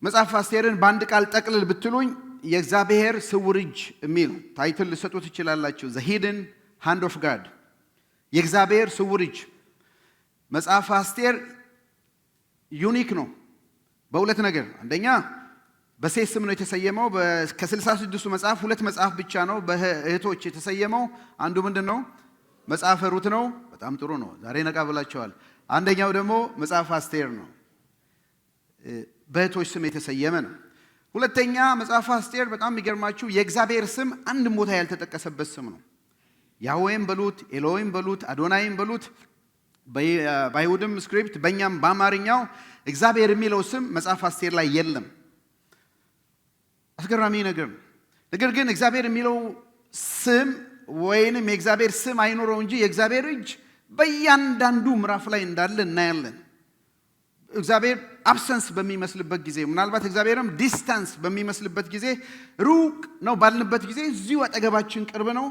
መጽሐፍ አስቴርን በአንድ ቃል ጠቅልል ብትሉኝ የእግዚአብሔር ስውር እጅ የሚል ታይትል ልሰጡት ይችላላችሁ። ዘ ሂድን ሃንድ ኦፍ ጋድ፣ የእግዚአብሔር ስውር እጅ። መጽሐፍ አስቴር ዩኒክ ነው በሁለት ነገር። አንደኛ በሴት ስም ነው የተሰየመው። ከ66ቱ መጽሐፍ ሁለት መጽሐፍ ብቻ ነው በእህቶች የተሰየመው። አንዱ ምንድነው? መጽሐፈ ሩት ነው። በጣም ጥሩ ነው። ዛሬ ነቃ ብላችኋል። አንደኛው ደግሞ መጽሐፍ አስቴር ነው። በእህቶች ስም የተሰየመ ነው። ሁለተኛ መጽሐፍ አስቴር በጣም የሚገርማችሁ የእግዚአብሔር ስም አንድም ቦታ ያልተጠቀሰበት ስም ነው። ያህዌም በሉት ኤሎሂም በሉት አዶናይም በሉት በአይሁድም ስክሪፕት በእኛም በአማርኛው እግዚአብሔር የሚለው ስም መጽሐፍ አስቴር ላይ የለም። አስገራሚ ነገር ነው። ነገር ግን እግዚአብሔር የሚለው ስም ወይንም የእግዚአብሔር ስም አይኖረው እንጂ የእግዚአብሔር እጅ በእያንዳንዱ ምዕራፍ ላይ እንዳለ እናያለን። እግዚአብሔር አብሰንስ በሚመስልበት ጊዜ፣ ምናልባት እግዚአብሔርም ዲስታንስ በሚመስልበት ጊዜ፣ ሩቅ ነው ባልንበት ጊዜ እዚሁ አጠገባችን ቅርብ ነው።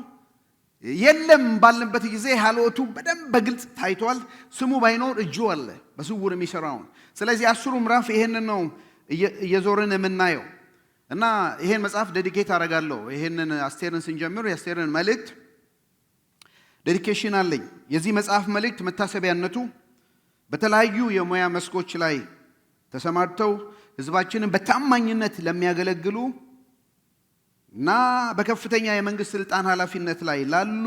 የለም ባልንበት ጊዜ ሀልወቱ በደንብ በግልጽ ታይቷል። ስሙ ባይኖር እጁ አለ በስውር የሚሰራውን። ስለዚህ 10ሩ ምዕራፍ ይሄንን ነው እየዞርን የምናየው እና ይሄን መጽሐፍ ዴዲኬት አደርጋለሁ። ይሄንን አስቴርን ስንጀምር የአስቴርን መልእክት ዴዲኬሽን አለኝ። የዚህ መጽሐፍ መልእክት መታሰቢያነቱ በተለያዩ የሙያ መስኮች ላይ ተሰማርተው ህዝባችንን በታማኝነት ለሚያገለግሉ እና በከፍተኛ የመንግስት ስልጣን ኃላፊነት ላይ ላሉ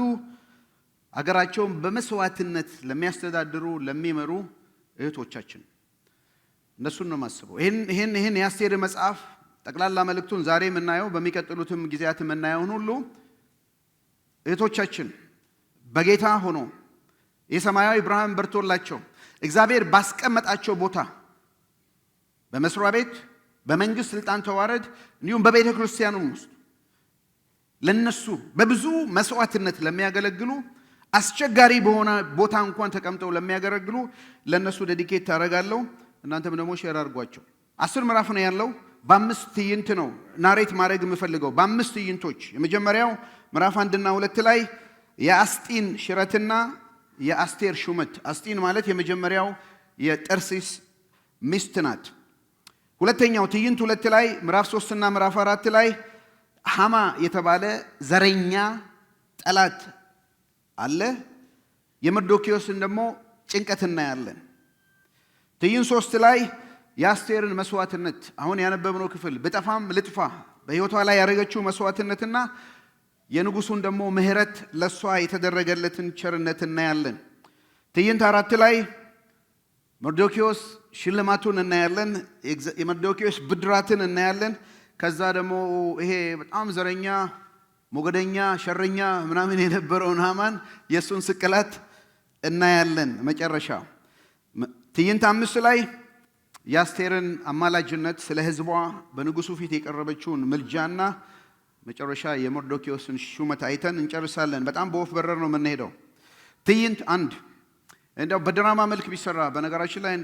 አገራቸውን በመስዋዕትነት ለሚያስተዳድሩ ለሚመሩ እህቶቻችን እነሱን ነው ማስበው። ይሄን የአስቴር መጽሐፍ ጠቅላላ መልእክቱን ዛሬ የምናየው በሚቀጥሉትም ጊዜያት የምናየውን ሁሉ እህቶቻችን በጌታ ሆኖ የሰማያዊ ብርሃን በርቶላቸው እግዚአብሔር ባስቀመጣቸው ቦታ በመስሪያ ቤት፣ በመንግስት ስልጣን ተዋረድ እንዲሁም በቤተ ክርስቲያኑም ውስጥ ለነሱ በብዙ መስዋዕትነት ለሚያገለግሉ አስቸጋሪ በሆነ ቦታ እንኳን ተቀምጠው ለሚያገለግሉ ለነሱ ዴዲኬት ታደርጋለሁ። እናንተም ደግሞ ሼር አድርጓቸው። 10 ምዕራፍ ነው ያለው። በ5 ትዕይንት ነው ናሬት ማድረግ የምፈልገው፣ በ5 ትዕይንቶች። የመጀመሪያው ምዕራፍ 1 እና 2 ላይ የአስጢን ሽረትና የአስቴር ሹመት። አስጢን ማለት የመጀመሪያው የጠርሲስ ሚስት ናት። ሁለተኛው ትዕይንት 2 ላይ ምዕራፍ 3 እና ምዕራፍ 4 ላይ ሃማ የተባለ ዘረኛ ጠላት አለ። የመርዶክዮስን ደግሞ ጭንቀት እናያለን። ትዕይንት 3 ላይ የአስቴርን መስዋዕትነት፣ አሁን ያነበብነው ክፍል ብጠፋም ልጥፋ በሕይወቷ ላይ ያደረገችው መስዋዕትነትና የንጉሱን ደግሞ ምህረት ለሷ የተደረገለትን ቸርነት እናያለን። ትዕይንት 4 ላይ መርዶክዮስ ሽልማቱን እናያለን። የመርዶክዮስ ብድራትን እናያለን። ከዛ ደግሞ ይሄ በጣም ዘረኛ ሞገደኛ ሸረኛ ምናምን የነበረውን ሃማን የሱን ስቅላት እናያለን። መጨረሻ ትዕይንት 5 ላይ የአስቴርን አማላጅነት፣ ስለ ህዝቧ በንጉሱ ፊት የቀረበችውን ምልጃና መጨረሻ የመርዶክዮስን ሹመት አይተን እንጨርሳለን። በጣም በወፍ በረር ነው የምንሄደው። ትዕይንት 1 እንደው በድራማ መልክ ቢሰራ፣ በነገራችን ላይ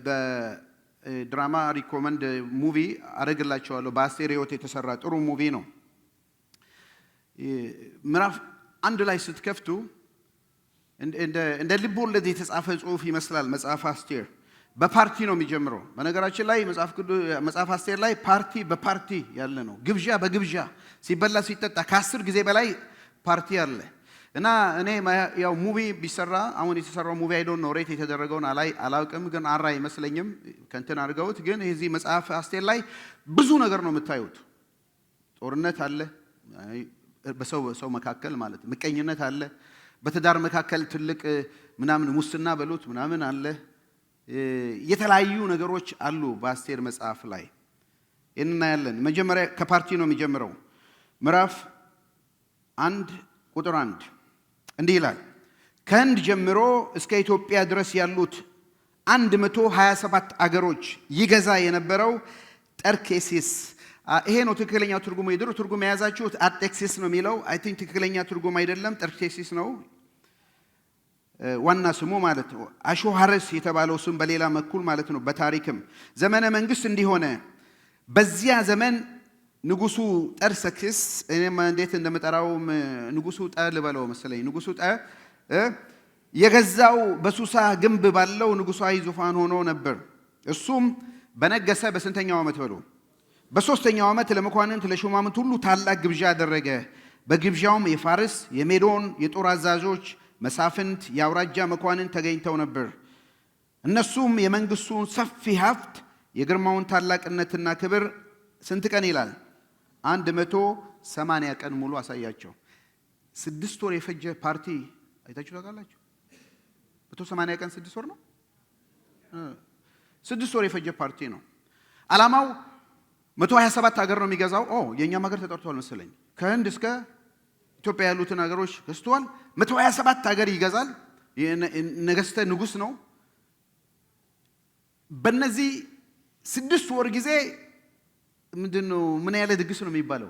በድራማ ሪኮመንድ ሙቪ አደርግላችኋለሁ። በአስቴር ህይወት የተሰራ ጥሩ ሙቪ ነው። ምዕራፍ 1 ላይ ስትከፍቱ እንደ ልብ ወለድ የተጻፈ ጽሑፍ ይመስላል። መጽሐፍ አስቴር በፓርቲ ነው የሚጀምረው። በነገራችን ላይ መጽሐፍ አስቴር ላይ ፓርቲ በፓርቲ ያለ ነው። ግብዣ በግብዣ ሲበላ ሲጠጣ ከ10 ጊዜ በላይ ፓርቲ አለ እና እኔ ያው ሙቪ ቢሰራ አሁን የተሰራው ሙቪ አይዶን ነው ሬት የተደረገውን አላውቅም፣ ግን አራ አይመስለኝም ከንትን አድርገውት። ግን እዚህ መጽሐፍ አስቴር ላይ ብዙ ነገር ነው የምታዩት። ጦርነት አለ፣ በሰው መካከል ማለት ምቀኝነት አለ፣ በትዳር መካከል ትልቅ ምናምን ሙስና በሉት ምናምን አለ። የተለያዩ ነገሮች አሉ በአስቴር መጽሐፍ ላይ እናያለን። መጀመሪያ ከፓርቲ ነው የሚጀምረው። ምዕራፍ 1 ቁጥር 1 እንዲህ ይላል። ከህንድ ጀምሮ እስከ ኢትዮጵያ ድረስ ያሉት 127 አገሮች ይገዛ የነበረው ጠርኬሲስ። ይሄ ነው ትክክለኛው ትርጉሙ። የድሮ ትርጉም የያዛችሁት አርጤክሲስ ነው የሚለው። አይ ቲንክ ትክክለኛ ትርጉም አይደለም፣ ጠርኬሲስ ነው ዋና ስሙ ማለት ነው። አሾሃረስ የተባለው ስም በሌላ በኩል ማለት ነው። በታሪክም ዘመነ መንግስት እንዲሆነ በዚያ ዘመን ንጉሱ ጠርሰክስ፣ እኔም እንዴት እንደምጠራው ንጉሱ ጠ ልበለው መሰለኝ፣ ንጉሱ ጠ የገዛው በሱሳ ግንብ ባለው ንጉሳዊ ዙፋን ሆኖ ነበር። እሱም በነገሰ በስንተኛው ዓመት በሉ? በሶስተኛው ዓመት ለመኳንንት ለሹማምንት ሁሉ ታላቅ ግብዣ አደረገ። በግብዣውም የፋርስ የሜዶን የጦር አዛዦች፣ መሳፍንት፣ የአውራጃ መኳንንት ተገኝተው ነበር። እነሱም የመንግስቱን ሰፊ ሀብት የግርማውን ታላቅነትና ክብር ስንት ቀን ይላል? 180 ቀን ሙሉ አሳያቸው። 6 ወር የፈጀ ፓርቲ አይታችሁ ታውቃላችሁ? 180 ቀን 6 ወር ነው። 6 ወር የፈጀ ፓርቲ ነው። ዓላማው 127 ሀገር ነው የሚገዛው። የእኛም ሀገር ተጠርቷል መሰለኝ። ከህንድ እስከ ኢትዮጵያ ያሉትን ሀገሮች ገዝቷል። 127 ሀገር ይገዛል። ነገስተ ንጉስ ነው። በእነዚህ 6 ወር ጊዜ ምንድነው ምን ያለ ድግስ ነው የሚባለው?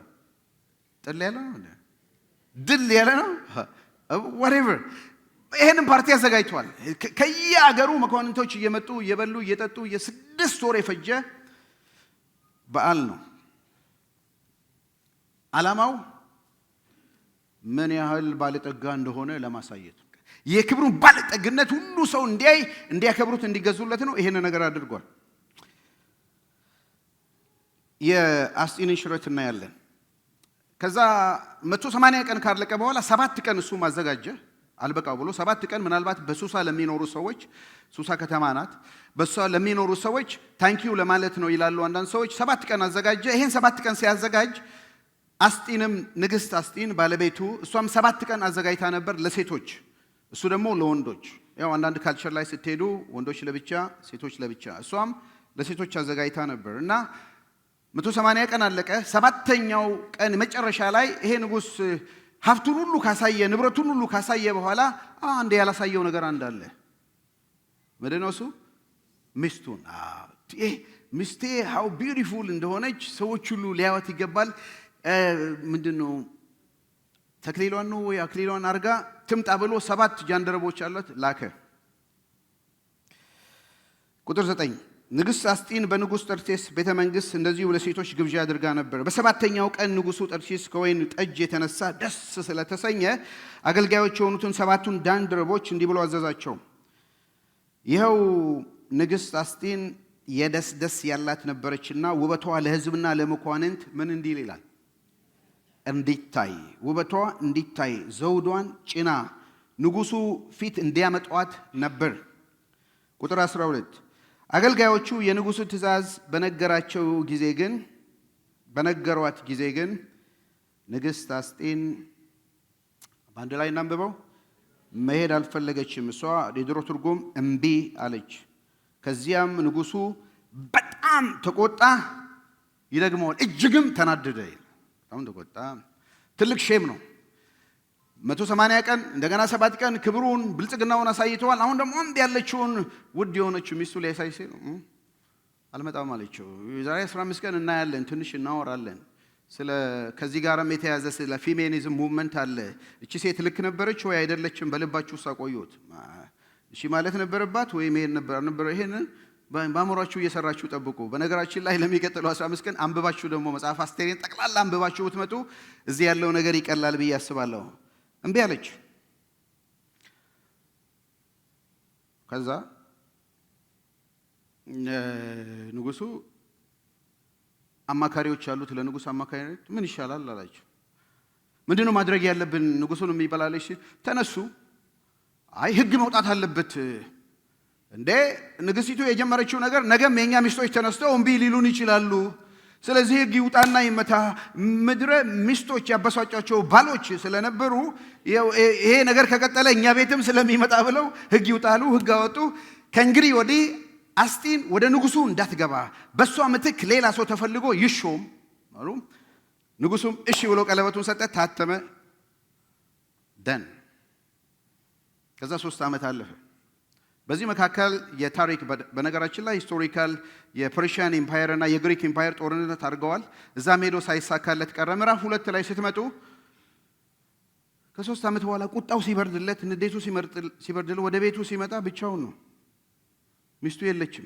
ጥል ያለ ነው፣ ድል ያለ ነው፣ whatever። ይሄንን ፓርቲ አዘጋጅቷል። ከየሀገሩ መኳንንቶች እየመጡ እየበሉ እየጠጡ የ6 ወር የፈጀ በዓል ነው። ዓላማው ምን ያህል ባለጠጋ እንደሆነ ለማሳየት፣ የክብሩን ባለጠግነት ሁሉ ሰው እንዲያይ፣ እንዲያከብሩት፣ እንዲገዙለት ነው። ይሄን ነገር አድርጓል። የአስጢንን ሽረት እናያለን። ከዛ 180 ቀን ካለቀ በኋላ 7 ቀን እሱ ማዘጋጀ አልበቃው ብሎ 7 ቀን ምናልባት በሱሳ ለሚኖሩ ሰዎች፣ ሱሳ ከተማ ናት፣ በሷ ለሚኖሩ ሰዎች ታንኪዩ ለማለት ነው ይላሉ አንዳንድ ሰዎች። 7 ቀን አዘጋጀ። ይሄን 7 ቀን ሲያዘጋጅ አስጢንም ንግስት አስጢን ባለቤቱ እሷም 7 ቀን አዘጋጅታ ነበር ለሴቶች፣ እሱ ደግሞ ለወንዶች። ያው አንዳንድ ካልቸር ላይ ስትሄዱ ወንዶች ለብቻ ሴቶች ለብቻ፣ እሷም ለሴቶች አዘጋጅታ ነበር እና 180 ቀን አለቀ። 7ኛው ቀን መጨረሻ ላይ ይሄ ንጉስ ሀብቱን ሁሉ ካሳየ፣ ንብረቱን ሁሉ ካሳየ በኋላ አንድ ያላሳየው ነገር እንዳለ ምንድን ነው እሱ? ሚስቱን። ሚስቴ ሃው ቢዩቲፉል እንደሆነች ሰዎች ሁሉ ሊያዩት ይገባል። ምንድነው ተክሊሏን ነው ወይ አክሊሏን አርጋ ትምጣ ብሎ 7 ጃንደረቦች አሏት ላከ። ቁጥር 9 ንግሥት አስጢን በንጉሥ ጠርሴስ ቤተ መንግሥት እንደዚሁ ለሴቶች ግብዣ አድርጋ ነበር። በ7ኛው ቀን ንጉሡ ጠርሴስ ከወይን ጠጅ የተነሳ ደስ ስለተሰኘ አገልጋዮች የሆኑትን 7ቱን ጃንደረቦች እንዲህ ብሎ አዘዛቸው። ይኸው ንግሥት አስጢን የደስ ያላት ነበረችና ውበቷ ለሕዝብና ለመኳንንት ምን እንዲል ይላል? እንዲታይ፣ ውበቷ እንዲታይ ዘውዷን ጭና ንጉሡ ፊት እንዲያመጧት ነበር። ቁጥር 12 አገልጋዮቹ የንጉሡ ትእዛዝ በነገሯት ጊዜ ግን ንግሥት አስጢን በአንድ ላይ እናንብበው፣ መሄድ አልፈለገችም። እሷ የድሮ ትርጉም እምቢ አለች። ከዚያም ንጉሡ በጣም ተቆጣ፣ ይደግመዋል፣ እጅግም ተናደደ። በጣም ተቆጣ። ትልቅ ሼም ነው። 180 ቀን እንደገና 7 ቀን ክብሩን ብልጽግናውን አሳይተዋል። አሁን ደግሞ አንድ ያለችውን ውድ የሆነችው ሚስቱ ሊያሳይ ሲል አልመጣም አለችው። ዛሬ 15 ቀን እናያለን፣ ትንሽ እናወራለን። ከዚህ ጋርም የተያዘ ስለ ፌሚኒዝም ሙቭመንት አለ። እቺ ሴት ልክ ነበረች ወይ አይደለችም? በልባችሁ ውስጥ አቆዩት። እሺ ማለት ነበረባት ወይ መሄድ ነበር? ይሄን በአእምሯችሁ እየሰራችሁ ጠብቁ። በነገራችን ላይ ለሚቀጥለው 15 ቀን አንብባችሁ ደግሞ መጽሐፍ አስቴርን ጠቅላላ አንብባችሁ ብትመጡ እዚህ ያለው ነገር ይቀላል ብዬ አስባለሁ። እምቢ አለች። ከዛ ንጉሡ አማካሪዎች አሉት። ለንጉሥ አማካሪዎች ምን ይሻላል አላቸው። ምንድነው ማድረግ ያለብን? ንጉሡን የሚበላለሽ ተነሱ። አይ ህግ መውጣት አለበት እንዴ! ንግስቲቱ የጀመረችው ነገር ነገም የኛ ሚስቶች ተነስተው እምቢ ሊሉን ይችላሉ። ስለዚህ ህግ ይውጣና ይመታ። ምድረ ሚስቶች ያበሳጫቸው ባሎች ስለነበሩ ይሄ ነገር ከቀጠለ እኛ ቤትም ስለሚመጣ ብለው ህግ ይውጣሉ። ህግ አወጡ። ከእንግዲህ ወዲህ አስጢን ወደ ንጉሡ እንዳትገባ፣ በሷ ምትክ ሌላ ሰው ተፈልጎ ይሾም አሉ። ንጉሡም እሺ ብሎ ቀለበቱን ሰጠ፣ ታተመ። ደን ከዛ 3 ዓመት አለፈ። በዚህ መካከል የታሪክ በነገራችን ላይ ሂስቶሪካል የፐርሺያን ኢምፓየር እና የግሪክ ኢምፓየር ጦርነት አድርገዋል። እዛም ሄዶ ሳይሳካለት ቀረ። ምዕራፍ 2 ላይ ስትመጡ ከ3 ዓመት በኋላ ቁጣው ሲበርድለት፣ ንዴቱ ሲበርድለት ወደ ቤቱ ሲመጣ ብቻውን ነው። ሚስቱ የለችም።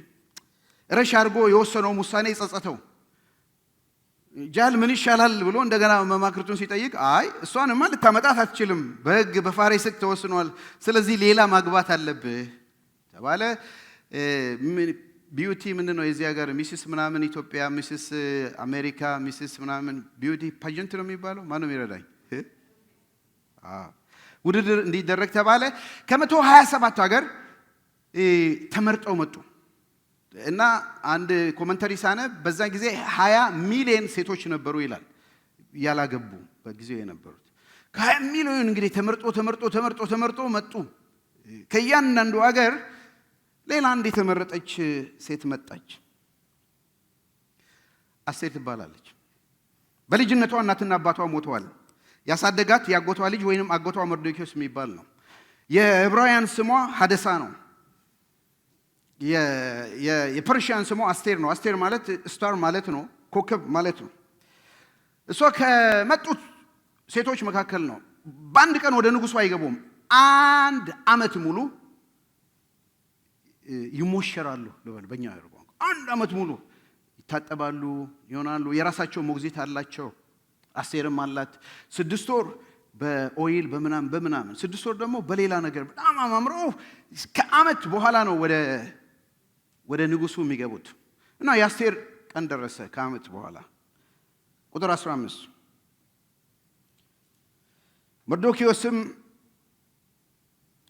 ረሽ አድርጎ የወሰነው ውሳኔ ጸጸተው። ጃል ምን ይሻላል ብሎ እንደገና መማክርቱን ሲጠይቅ አይ እሷንማ ልታመጣት አትችልም፣ በሕግ በፋሬስ ሕግ ተወስኗል። ስለዚህ ሌላ ማግባት አለብህ ተባለ። ቢዩቲ ምንድን ነው የዚህ ሀገር ሚስስ ምናምን ኢትዮጵያ ሚስስ አሜሪካ ሚስስ ምናምን ቢዩቲ ፓጀንት ነው የሚባለው። ማነው የሚረዳኝ? ውድድር እንዲደረግ ተባለ። ከ127 ሀገር ተመርጠው መጡ እና አንድ ኮመንተሪ ሳነብ በዛን ጊዜ 20 ሚሊዮን ሴቶች ነበሩ ይላል ያላገቡ በጊዜው የነበሩት። ከ20 ሚሊዮን እንግዲህ ተመርጦ መጡ። ከእያንዳንዱ ሀገር ሌላ አንድ የተመረጠች ሴት መጣች። አስቴር ትባላለች። በልጅነቷ እናትና አባቷ ሞተዋል። ያሳደጋት ያጎቷ ልጅ ወይንም አጎቷ መርዶክዮስ የሚባል ነው። የዕብራውያን ስሟ ሀደሳ ነው። የፐርሺያን ስሟ አስቴር ነው። አስቴር ማለት ስታር ማለት ነው፣ ኮከብ ማለት ነው። እሷ ከመጡት ሴቶች መካከል ነው። በአንድ ቀን ወደ ንጉሱ አይገቡም። 1 ዓመት ሙሉ ይሞሸራሉ። በእኛ ቋንቋ 1 ዓመት ሙሉ ይታጠባሉ፣ ይሆናሉ። የራሳቸው ሞግዚት አላቸው። አስቴርም አላት። 6 ወር በኦይል በምናምን 6 ወር ደግሞ በሌላ ነገር በጣም አማምረው ከዓመት በኋላ ነው ወደ ንጉሱ የሚገቡት እና የአስቴር ቀን ደረሰ ከዓመት በኋላ። ቁጥር 15 መርዶክዮስም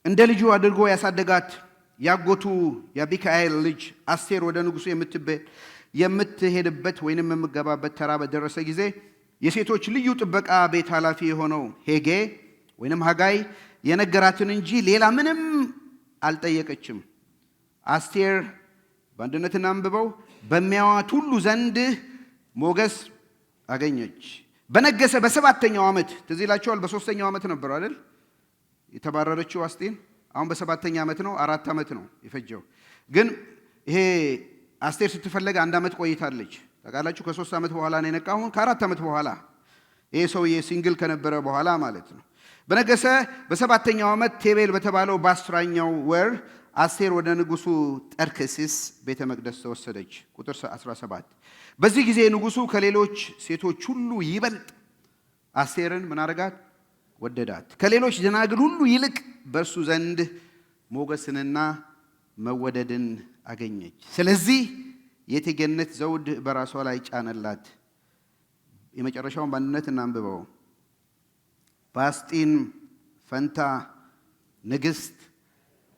እንደ ልጁ አድርጎ ያሳደጋት ያጎቱ የአቢካኤል ልጅ አስቴር ወደ ንጉሱ የምትሄድበት ወይንም የምትገባበት ተራ በደረሰ ጊዜ የሴቶች ልዩ ጥበቃ ቤት ኃላፊ የሆነው ሄጌ ወይንም ሀጋይ የነገራትን እንጂ ሌላ ምንም አልጠየቀችም። አስቴር በአንድነትና አንብበው በሚያዩት ሁሉ ዘንድ ሞገስ አገኘች። በነገሰ በ7ኛው ዓመት ትዝ ይላችኋል። በ3ኛው ዓመት ነበር አይደል የተባረረችው አስቴር። አሁን በ7ኛ ዓመት ነው። 4 ዓመት ነው የፈጀው። ግን ይሄ አስቴር ስትፈለግ 1 ዓመት ቆይታለች። ታውቃላችሁ። ከ3 ዓመት በኋላ ነው የነቃው። አሁን ከ4 ዓመት በኋላ ይሄ ሰውዬ ሲንግል ከነበረ በኋላ ማለት ነው። በነገሰ በ7ኛው ዓመት ቴቤል በተባለው በ10ኛው ወር አስቴር ወደ ንጉሱ ጠርክሲስ ቤተ መቅደስ ተወሰደች። ቁጥር 17 በዚህ ጊዜ ንጉሱ ከሌሎች ሴቶች ሁሉ ይበልጥ አስቴርን ምን አረጋት? ወደዳት። ከሌሎች ደናግል ሁሉ ይልቅ በእርሱ ዘንድ ሞገስንና መወደድን አገኘች። ስለዚህ የቴጌነት ዘውድ በራሷ ላይ ጫነላት። የመጨረሻውን በአንድነት እናንብበው። በአስጢን ፈንታ ንግሥት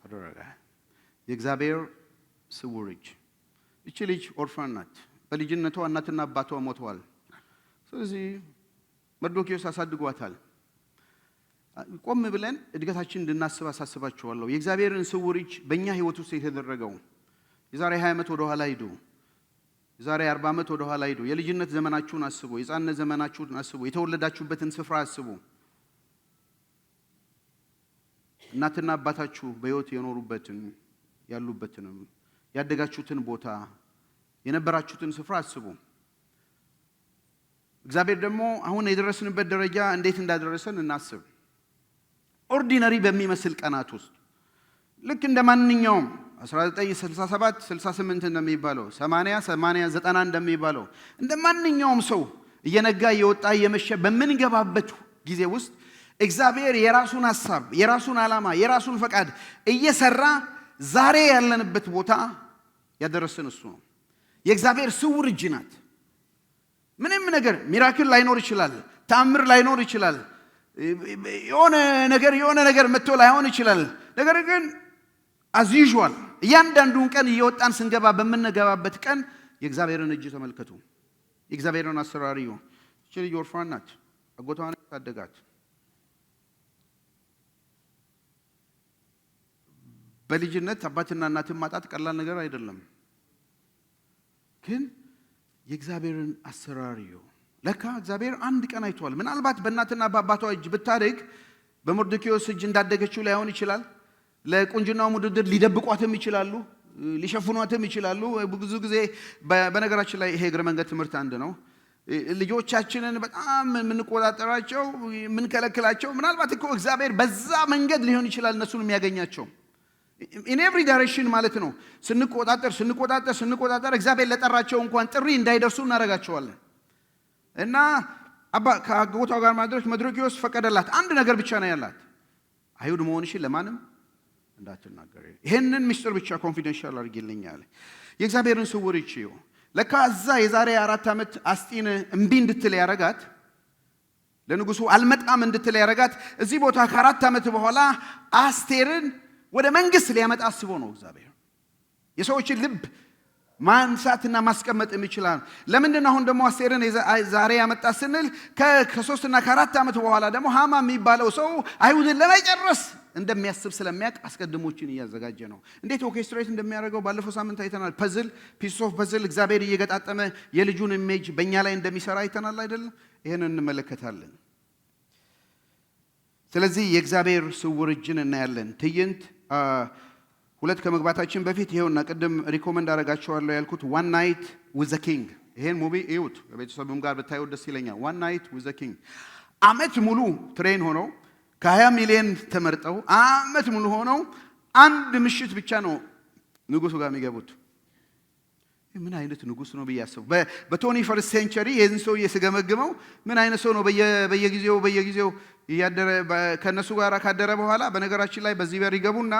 አደረገ። የእግዚአብሔር ስውር እጅ። እቺ ልጅ ኦርፋን ናት። በልጅነቷ እናትና አባቷ ሞተዋል። ስለዚህ መርዶክዮስ አሳድጓታል። ቆም ብለን እድገታችን እንድናስብ አሳስባችኋለሁ። የእግዚአብሔርን ስውር እጅ በእኛ ህይወት ውስጥ የተደረገው የዛሬ 20 ዓመት ወደ ኋላ ሂዱ። የዛሬ 40 ዓመት ወደ ኋላ ሂዱ። የልጅነት ዘመናችሁን አስቡ። የሕፃንነት ዘመናችሁን አስቡ። የተወለዳችሁበትን ስፍራ አስቡ። እናትና አባታችሁ በህይወት የኖሩበትን ያሉበትንም ያደጋችሁትን ቦታ የነበራችሁትን ስፍራ አስቡ። እግዚአብሔር ደግሞ አሁን የደረስንበት ደረጃ እንዴት እንዳደረሰን እናስብ። ኦርዲነሪ በሚመስል ቀናት ውስጥ ልክ እንደ ማንኛውም 1967 68 እንደሚባለው 80 90 እንደሚባለው እንደ ማንኛውም ሰው እየነጋ እየወጣ እየመሸ በምንገባበት ጊዜ ውስጥ እግዚአብሔር የራሱን ሐሳብ፣ የራሱን ዓላማ፣ የራሱን ፈቃድ እየሰራ ዛሬ ያለንበት ቦታ ያደረሰን እሱ ነው። የእግዚአብሔር ስውር እጅ ናት። ምንም ነገር ሚራክል ላይኖር ይችላል። ተአምር ላይኖር ይችላል። የሆነ ነገር መጥቶ ላይሆን ይችላል። ነገር ግን as usual እያንዳንዱን ቀን እየወጣን ስንገባ በምንገባበት ቀን የእግዚአብሔርን እጅ ተመልከቱ። የእግዚአብሔርን አሰራር እዩ። እቺ ልጅ ኦርፋን ናት። አጎቷን ታደጋት። በልጅነት አባትና እናትን ማጣት ቀላል ነገር አይደለም። ግን የእግዚአብሔርን አሰራር እዩ። ለካ እግዚአብሔር አንድ ቀን አይቷል። ምናልባት በእናትና በአባቷ እጅ ብታደግ በመርዶክዮስ እጅ እንዳደገችው ላይሆን ይችላል። ለቁንጅናው ውድድር ሊደብቋትም ይችላሉ፣ ሊሸፍኗትም ይችላሉ። ብዙ ጊዜ በነገራችን ላይ ይሄ እግረ መንገድ ትምህርት አንድ ነው። ልጆቻችንን በጣም የምንቆጣጠራቸው የምንከለክላቸው ምናልባት እኮ እግዚአብሔር በዛ መንገድ ሊሆን ይችላል እነሱን የሚያገኛቸው in every direction ማለት ነው። ስንቆጣጠር እግዚአብሔር ለጠራቸው እንኳን ጥሪ እንዳይደርሱ እናደርጋቸዋለን። እና ከአጎቷ ጋር ማድረግ መርዶክዮስ ፈቀደላት። አንድ ነገር ብቻ ነው ያላት፣ አይሁድ መሆንሽን ለማንም እንዳትናገር፣ ይሄንን ምስጢር ብቻ ኮንፊደንሻል አድርጊልኝ አለ። የእግዚአብሔርን ስውር እጅ እዩ። ለካ እዛ የዛሬ 4 ዓመት አስጢን እምቢ እንድትል ያረጋት ለንጉሱ አልመጣም እንድትል ያረጋት እዚህ ቦታ ከ4 ዓመት በኋላ አስቴርን ወደ መንግስት ሊያመጣ አስቦ ነው እግዚአብሔር። የሰዎችን ልብ ማንሳትና ማስቀመጥ የሚችላል። ለምንድን አሁን ደግሞ አስቴርን ዛሬ ያመጣ ስንል ከ3 እና ከ4 ዓመት በኋላ ደግሞ ሃማ የሚባለው ሰው አይሁድን ለመጨረስ እንደሚያስብ ስለሚያውቅ አስቀድሞችን እያዘጋጀ ነው። እንዴት ኦርኬስትሬት እንደሚያደርገው ባለፈው ሳምንት አይተናል። ፐዝል ፒስ ኦፍ ፐዝል እግዚአብሔር እየገጣጠመ የልጁን ኢሜጅ በእኛ ላይ እንደሚሰራ አይተናል አይደለም? ይህንን እንመለከታለን። ስለዚህ የእግዚአብሔር ስውር እጅን እናያለን። ትዕይንት 2 ከመግባታችን በፊት ይሄውና ቅድም ሪኮመንድ አደርጋቸዋለሁ ያልኩት ዋን ናይት ዊዝ ዘ ኪንግ። ይሄን ሙቪ እዩት፣ ከቤተሰብም ጋር ብታዩት ደስ ይለኛል። ዋን ናይት ዊዝ ዘ ኪንግ። ዓመት ሙሉ ትሬን ሆነው ከ20 ሚሊዮን ተመርጠው ዓመት ሙሉ ሆነው አንድ ምሽት ብቻ ነው ንጉሱ ጋር የሚገቡት። ምን አይነት ንጉስ ነው ብያስቡ። በቶኒ ፈርስት ሴንቸሪ ይህን ሰው እየስገመግመው ምን አይነት ሰው ነው በየጊዜው እያደረ ከነሱ ጋር ካደረ በኋላ በነገራችን ላይ በዚህ በር ይገቡና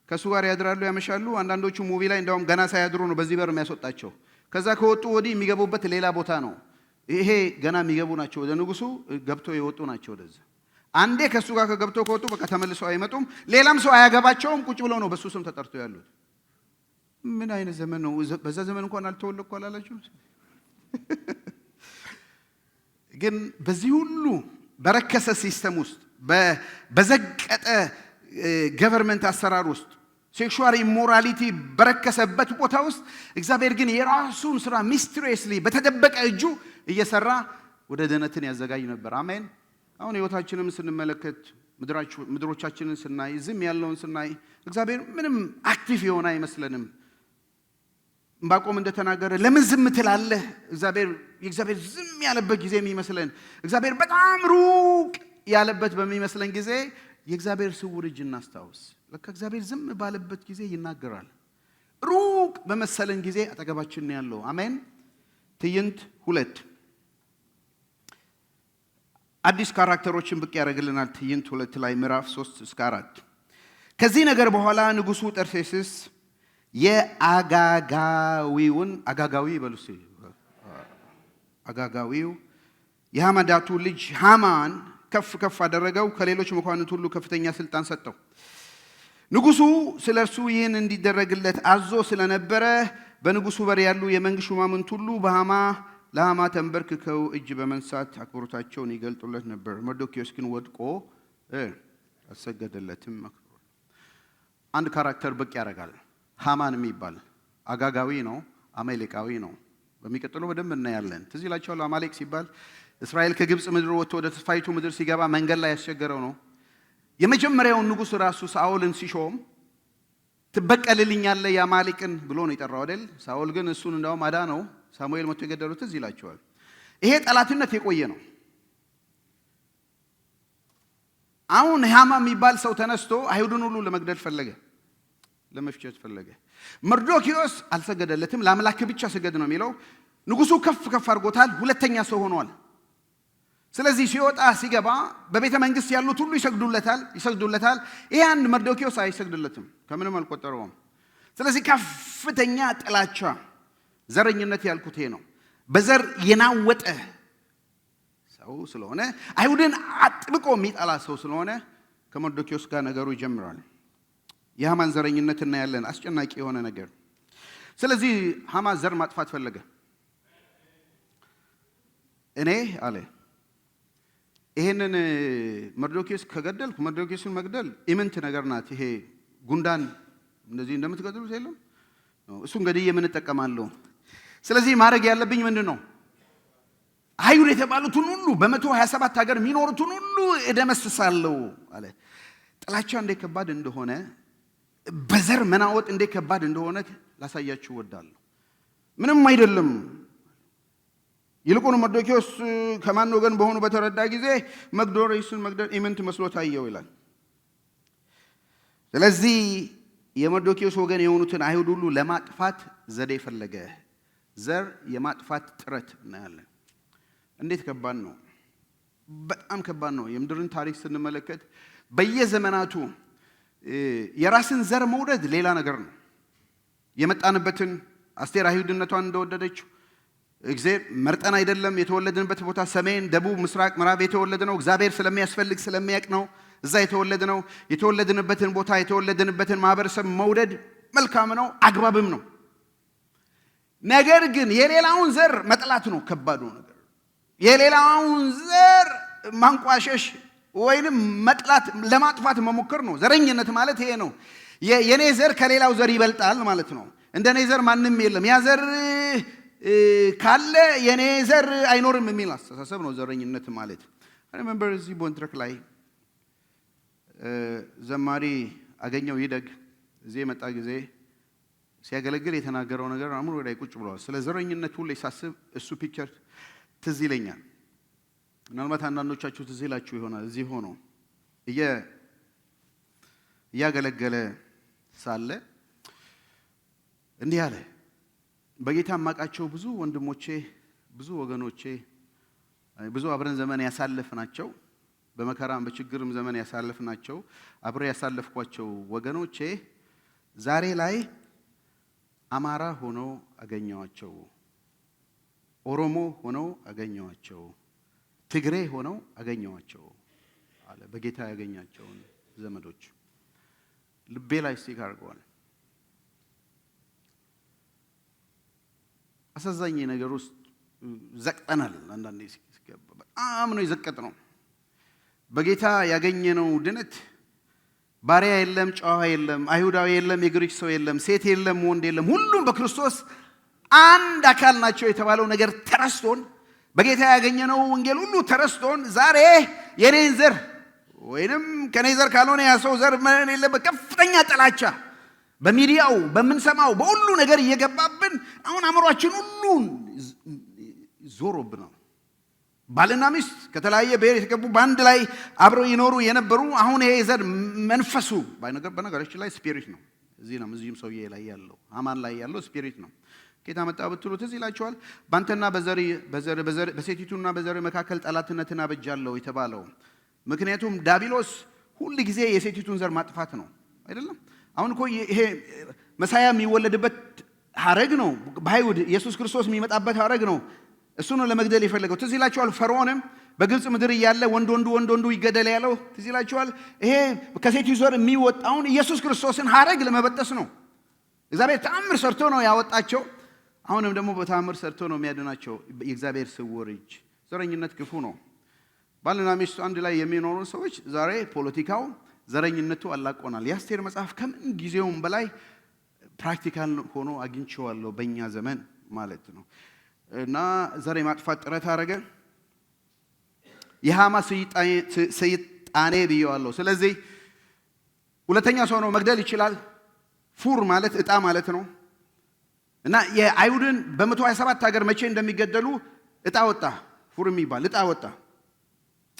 ከሱ ጋር ያድራሉ፣ ያመሻሉ። አንዳንዶቹ ሙቪ ላይ እንደውም ገና ሳያድሩ ነው በዚህ በር የሚያስወጣቸው። ከዛ ከወጡ ወዲህ የሚገቡበት ሌላ ቦታ ነው። ይሄ ገና የሚገቡ ናቸው፣ ወደ ንጉሱ ገብተው የወጡ ናቸው ወደዛ። አንዴ ከሱ ጋር ከገብተው ከወጡ በቃ ተመልሰው አይመጡም። ሌላም ሰው አያገባቸውም። ቁጭ ብለው ነው በሱ ስም ተጠርተው ያሉት። ምን አይነት ዘመን ነው? በዛ ዘመን እንኳን አልተወለድኩ አላላችሁ? ግን በዚህ ሁሉ በረከሰ ሲስተም ውስጥ በዘቀጠ ገቨርንመንት አሰራር ውስጥ ሴክሹዋል ኢሞራሊቲ በረከሰበት ቦታ ውስጥ እግዚአብሔር ግን የራሱን ስራ ሚስትሪየስሊ በተደበቀ እጁ እየሰራ ወደ ድነትን ያዘጋጅ ነበር። አሜን። አሁን ህይወታችንን ስንመለከት ምድሮቻችንን ስናይ ዝም ያለውን ስናይ እግዚአብሔር ምንም አክቲቭ የሆነ አይመስለንም። ዕንባቆም እንደተናገረ ለምን ዝም ትላለህ? የእግዚአብሔር ዝም ያለበት ጊዜ የሚመስለን እግዚአብሔር በጣም ሩቅ ያለበት በሚመስለን ጊዜ የእግዚአብሔር ስውር እጅ እናስታውስ። ለካ እግዚአብሔር ዝም ባለበት ጊዜ ይናገራል። ሩቅ በመሰለን ጊዜ አጠገባችን ነው ያለው። አሜን። ትዕይንት 2 አዲስ ካራክተሮችን ብቅ ያደርግልናል። ትዕይንት 2 ላይ ምዕራፍ 3 እስከ 4 ከዚህ ነገር በኋላ ንጉሱ ጠርሴስስ አጋጋዊው የሐመዳቱ ልጅ ሃማን ከፍ አደረገው፣ ከሌሎች መኳንንት ሁሉ ከፍተኛ ስልጣን ሰጠው። ንጉሱ ስለርሱ ይህን እንዲደረግለት አዞ ስለነበረ በንጉሱ በር ያሉ የመንግስት ሹማምንት ሁሉ ለሃማ ተንበርክከው እጅ በመንሳት አክብሮታቸውን ይገልጡለት ነበር። መርዶክዮስ ግን ወድቆ አልሰገደለትም። አንድ ካራክተር ብቅ ያደርጋል። ሃማን የሚባል አጋጋዊ ነው፣ አማሌቃዊ ነው። በሚቀጥለው በደንብ እናያለን። ትዝ ይላችኋል። አማሌቅ ሲባል እስራኤል ከግብጽ ምድር ወጥቶ ወደ ተስፋይቱ ምድር ሲገባ መንገድ ላይ ያስቸገረው ነው። የመጀመሪያውን ንጉስ ራሱ ሳኦልን ሲሾም ትበቀልልኛለህ የአማሌቅን ብሎ ነው የጠራው አይደል? ሳኦል ግን እሱን እንዳውም አዳነው። ሳሙኤል መጥቶ የገደሉት ትዝ ይላችኋል። ይሄ ጠላትነት የቆየ ነው። አሁን ሃማ የሚባል ሰው ተነስቶ አይሁድን ሁሉ ለመግደል ፈለገ፣ ለመፍጨት ፈለገ። መርዶክዮስ አልሰገደለትም። ለአምላክ ብቻ ስገድ ነው የሚለው። ንጉሱ ከፍ አድርጎታል። ሁለተኛ ሰው ሆኗል። ስለዚህ ሲወጣ ሲገባ በቤተ መንግስት ያሉት ሁሉ ይሰግዱለታል። ይሄ አንድ መርዶክዮስ አይሰግድለትም፣ ከምንም አልቆጠረውም። ስለዚህ ከፍተኛ ጥላቻ፣ ዘረኝነት ያልኩት ይሄ ነው። በዘር የናወጠ ሰው ስለሆነ አይሁድን አጥብቆ የሚጠላ ሰው ስለሆነ ከመርዶክዮስ ጋር ነገሩ ይጀምራል። የሃማን ዘረኝነት እናያለን። አስጨናቂ የሆነ ነገር። ስለዚህ ሃማ ዘር ማጥፋት ፈለገ። እኔ አለ ይሄንን መርዶክዮስ ከገደልኩ መርዶክዮስን መግደል ኢምንት ነገር ናት። ይሄ ጉንዳን እንደዚህ እንደምትገድሉት የለም እሱን ገድዬ ምን እጠቀማለሁ? ስለዚህ ማድረግ ያለብኝ ምንድን ነው? አይሁድ የተባሉትን ሁሉ በ127 ሀገር የሚኖሩትን ሁሉ እደመስሳለሁ አለ። ጥላቻ እንዴት ከባድ እንደሆነ፣ በዘር መናወጥ እንዴት ከባድ እንደሆነ ላሳያችሁ እወዳለሁ። ምንም አይደለም። ይልቁን መርዶክዮስ ከማን ወገን በሆኑ በተረዳ ጊዜ መርዶክዮስን መግደል ኢምንት መስሎ ታየው ይላል። ስለዚህ የመርዶክዮስ ወገን የሆኑትን አይሁድ ሁሉ ለማጥፋት ዘዴ ፈለገ። ዘር የማጥፋት ጥረት እናያለን። እንዴት ከባድ ነው! በጣም ከባድ ነው። የምድርን ታሪክ ስንመለከት በየዘመናቱ የራስን ዘር መውደድ ሌላ ነገር ነው። የመጣንበትን አስቴር አይሁድነቷን እንደወደደችው እግዚአብሔር መርጠን አይደለም የተወለድንበት ቦታ ሰሜን፣ ደቡብ፣ ምስራቅ፣ ምዕራብ የተወለደ ነው። እግዚአብሔር ስለሚያስፈልግ ስለሚያውቅ ነው እዛ የተወለደ ነው። የተወለድንበትን ቦታ የተወለድንበትን ማህበረሰብ መውደድ መልካም ነው፣ አግባብም ነው። ነገር ግን የሌላውን ዘር መጥላት ነው ከባዱ ነገር። የሌላውን ዘር ማንቋሸሽ ወይንም መጥላት ለማጥፋት መሞከር ነው። ዘረኝነት ማለት ይሄ ነው። የኔ ዘር ከሌላው ዘር ይበልጣል ማለት ነው። እንደኔ ዘር ማንም የለም፣ ያ ዘር ካለ የኔ ዘር አይኖርም የሚል አስተሳሰብ ነው ዘረኝነት ማለት። ሪሜምበር እዚህ ቦንትረክ ላይ ዘማሪ አገኘው ይደግ እዚህ የመጣ ጊዜ ሲያገለግል የተናገረው ነገር አእምሮ ላይ ቁጭ ብሏል። ስለ ዘረኝነት ሁሌ ሳስብ እሱ ፒክቸር ትዝ ይለኛል። ምናልባት አንዳንዶቻችሁ ትዝ ይላችሁ ይሆናል። እዚህ ሆኖ እያገለገለ ሳለ እንዲህ አለ። በጌታ ማቃቸው ብዙ ወንድሞቼ፣ ብዙ ወገኖቼ፣ ብዙ አብረን ዘመን ያሳለፍናቸው፣ በመከራም በችግርም ዘመን ያሳለፍናቸው አብረ ያሳለፍኳቸው ወገኖቼ ዛሬ ላይ አማራ ሆነው አገኘዋቸው፣ ኦሮሞ ሆነው አገኘዋቸው፣ ትግሬ ሆነው አገኘዋቸው አለ። በጌታ ያገኛቸውን ዘመዶች ልቤ ላይ ስቲክ አድርገዋል። አሳዛኝ ነገር ውስጥ ዘቅጠናል። አንዳንዴ ሲገባ በጣም ነው የዘቀጥነው። በጌታ ያገኘነው ድነት ባሪያ የለም፣ ጨዋ የለም፣ አይሁዳዊ የለም፣ የግሪክ ሰው የለም፣ ሴት የለም፣ ወንድ የለም፣ ሁሉም በክርስቶስ አንድ አካል ናቸው የተባለው ነገር ተረስቶን፣ በጌታ ያገኘነው ወንጌል ሁሉ ተረስቶን ዛሬ የኔን ዘር ወይንም ከኔ ዘር ካልሆነ ያ ሰው ዘር ምን የለበት ከፍተኛ ጥላቻ በሚዲያው በምንሰማው በሁሉ ነገር እየገባብን አሁን አእምሯችን ሁሉ ዞሮብናል። ባልና ሚስት ከተለያየ ብሔር የተገቡ በአንድ ላይ አብረው ይኖሩ የነበሩ አሁን ይሄ ዘር መንፈሱ በነገራችን ላይ ስፒሪት ነው። እዚህም ሰውዬ ላይ ያለው አማን ላይ ያለው ስፒሪት ነው። ጌታ መጣ ብትሉት እዚህ ይላችኋል። ባንተና በሴቲቱና በዘር መካከል ጠላትነትን አበጃለሁ የተባለው ምክንያቱም ዳቢሎስ ሁሉ ጊዜ የሴቲቱን ዘር ማጥፋት ነው አይደለም። አሁን እኮ ይሄ መሳያ የሚወለድበት ሐረግ ነው። በአይሁድ ኢየሱስ ክርስቶስ የሚመጣበት ሐረግ ነው። እሱ ነው ለመግደል የፈለገው። ትዝ ይላችኋል። ፈርዖንም በግብጽ ምድር እያለ ወንድ ወንዱ ይገደል ያለው ትዝ ይላችኋል። ይሄ ከሴቲቱ ዘር የሚወጣውን ኢየሱስ ክርስቶስን ሐረግ ለመበጠስ ነው። እግዚአብሔር ተአምር ሰርቶ ነው ያወጣቸው። አሁንም ደግሞ በተአምር ሰርቶ ነው የሚያድናቸው። የእግዚአብሔር ስውር እጅ። ዘረኝነት ክፉ ነው። ባልና ሚስት አንድ ላይ የሚኖሩ ሰዎች ዛሬ ፖለቲካው ዘረኝነቱ አላቆናል። የአስቴር መጽሐፍ ከምን ጊዜውም በላይ ፕራክቲካል ሆኖ አግኝቼዋለሁ በእኛ ዘመን ማለት ነው። እና ዘር የማጥፋት ጥረት አደረገ። የሃማ ሰይጣኔ ብየዋለሁ። ስለዚህ ሁለተኛ ሰው ነው መግደል ይችላል። ፉር ማለት እጣ ማለት ነው። እና የአይሁድን በ127 ሀገር መቼ እንደሚገደሉ እጣ ወጣ። ፉር የሚባል እጣ ወጣ።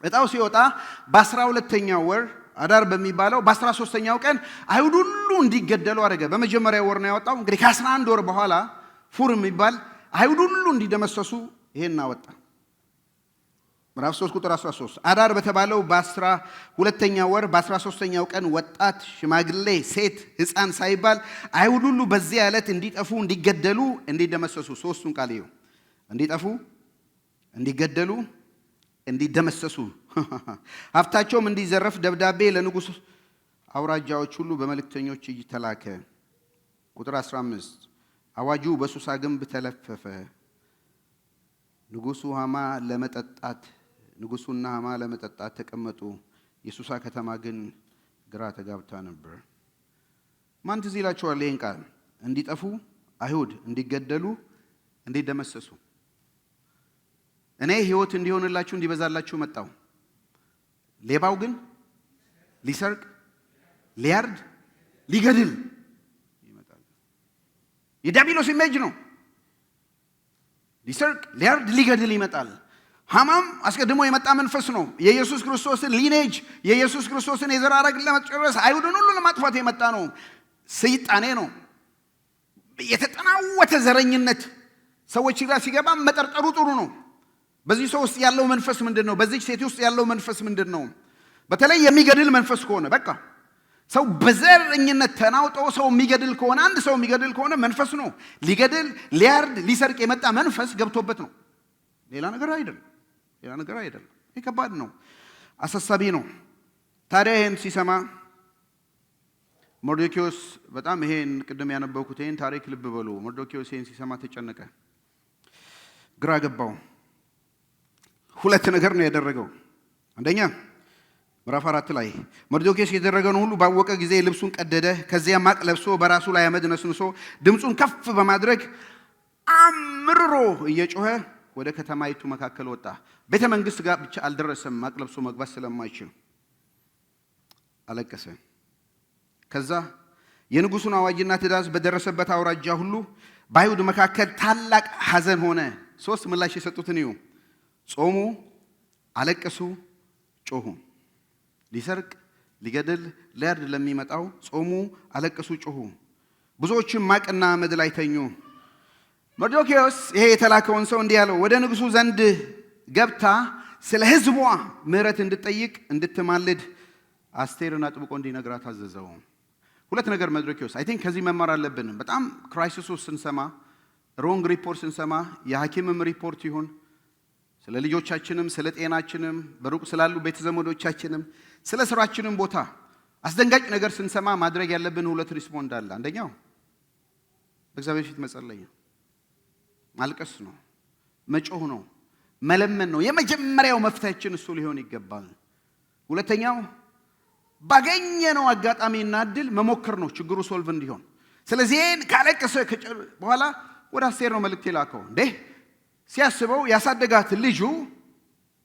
እጣው ሲወጣ በ12ኛው ወር አዳር በሚባለው በ13ኛው ቀን አይሁድ ሁሉ እንዲገደሉ አደረገ። በመጀመሪያው ወር ነው ያወጣው። እንግዲህ ከ11 ወር በኋላ ፉር የሚባል አይሁድ ሁሉ እንዲደመሰሱ ይሄን አወጣ። ምዕራፍ 3 ቁጥር 13 አዳር በተባለው በ12ኛው ወር በ13ኛው ቀን ወጣት፣ ሽማግሌ፣ ሴት፣ ሕፃን ሳይባል አይሁድ ሁሉ በዚያ ዕለት እንዲጠፉ፣ እንዲገደሉ፣ እንዲደመሰሱ ሶስቱን ቃል ይኸው እንዲጠፉ፣ እንዲገደሉ፣ እንዲደመሰሱ ሀብታቸውም እንዲዘረፍ ደብዳቤ ለንጉሥ አውራጃዎች ሁሉ በመልእክተኞች እጅ ተላከ። ቁጥር 15 አዋጁ በሱሳ ግንብ ተለፈፈ። ንጉሡና ሃማ ለመጠጣት ተቀመጡ። የሱሳ ከተማ ግን ግራ ተጋብታ ነበር። ማን ትዝ ይላችኋል ይህን ቃል? እንዲጠፉ አይሁድ፣ እንዲገደሉ፣ እንዲደመሰሱ። እኔ ሕይወት እንዲሆንላችሁ እንዲበዛላችሁ መጣው። ሌባው ግን ሊሰርቅ፣ ሊያርድ፣ ሊገድል ይመጣል። የዲያብሎስ ኢሜጅ ነው። ሊሰርቅ፣ ሊያርድ፣ ሊገድል ይመጣል። ሃማም አስቀድሞ የመጣ መንፈስ ነው። የኢየሱስ ክርስቶስን ሊኔጅ የኢየሱስ ክርስቶስን የዘር ሐረግ ለመጨረስ አይሁድን ሁሉ ለማጥፋት የመጣ ነው። ሰይጣኔ ነው። የተጠናወተ ዘረኝነት ሰዎች ጋር ሲገባ መጠርጠሩ ጥሩ ነው። በዚህ ሰው ውስጥ ያለው መንፈስ ምንድን ነው? በዚህ ሴት ውስጥ ያለው መንፈስ ምንድን ነው? በተለይ የሚገድል መንፈስ ከሆነ በቃ ሰው በዘረኝነት ተናውጦ ሰው የሚገድል ከሆነ አንድ ሰው የሚገድል ከሆነ መንፈስ ነው። ሊገድል ሊያርድ ሊሰርቅ የመጣ መንፈስ ገብቶበት ነው። ሌላ ነገር አይደለም። ይሄ ከባድ ነው፣ አሳሳቢ ነው። ታዲያ ይሄን ሲሰማ መርዶክዮስ በጣም ይሄን ቅድም ያነበብኩት ይሄን ታሪክ ልብ በሉ። መርዶክዮስ ይሄን ሲሰማ ተጨነቀ፣ ግራ ገባው። ሁለት ነገር ነው ያደረገው። አንደኛ ምዕራፍ 4 ላይ መርዶክዮስ ያደረገውን ሁሉ ባወቀ ጊዜ ልብሱን ቀደደ፣ ከዚያ ማቅ ለብሶ በራሱ ላይ አመድ ነስንሶ ድምፁን ከፍ በማድረግ አምርሮ እየጮኸ ወደ ከተማይቱ መካከል ወጣ። ቤተ መንግስት ጋር ብቻ አልደረሰም፣ ማቅ ለብሶ መግባት ስለማይችል አለቀሰ። ከዛ የንጉሱን አዋጅና ትእዛዝ በደረሰበት አውራጃ ሁሉ በአይሁድ መካከል ታላቅ ሐዘን ሆነ። 3 ምላሽ የሰጡትን እዩ። ጾሙ፣ አለቀሱ፣ ጮሁ። ሊሰርቅ ሊገድል ሊያርድ ለሚመጣው ጾሙ፣ አለቀሱ፣ ጮሁ። ብዙዎችም ማቅና አመድ ላይ ተኙ። መርዶክዮስ ይሄ የተላከውን ሰው እንዲህ ያለው፣ ወደ ንጉሱ ዘንድ ገብታ ስለ ሕዝቧ ምሕረት እንድትጠይቅ እንድትማልድ አስቴርን አጥብቆ እንዲነግራት አዘዘው። ሁለት ነገር መርዶክዮስ አይ ቲንክ ከዚህ መማር አለብን። በጣም ክራይሲስ ስንሰማ፣ ሮንግ ሪፖርት ስንሰማ፣ የሐኪምም ሪፖርት ይሁን ስለ ልጆቻችንም ስለ ጤናችንም በሩቅ ስላሉ ቤተ ዘመዶቻችንም ስለ ስራችንም ቦታ አስደንጋጭ ነገር ስንሰማ ማድረግ ያለብን ሁለት ሪስፖንድ አለ። አንደኛው በእግዚአብሔር ፊት መጸለይ ነው፣ ማልቀስ ነው፣ መጮህ ነው፣ መለመን ነው። የመጀመሪያው መፍትሄያችን እሱ ሊሆን ይገባል። ሁለተኛው ባገኘነው አጋጣሚና እድል መሞከር ነው ችግሩ ሶልቭ እንዲሆን። ስለዚህ ካለቀሰ በኋላ ወደ አስቴር ነው መልእክት የላከው። እንዴ ሲያስበው ያሳደጋት ልጁ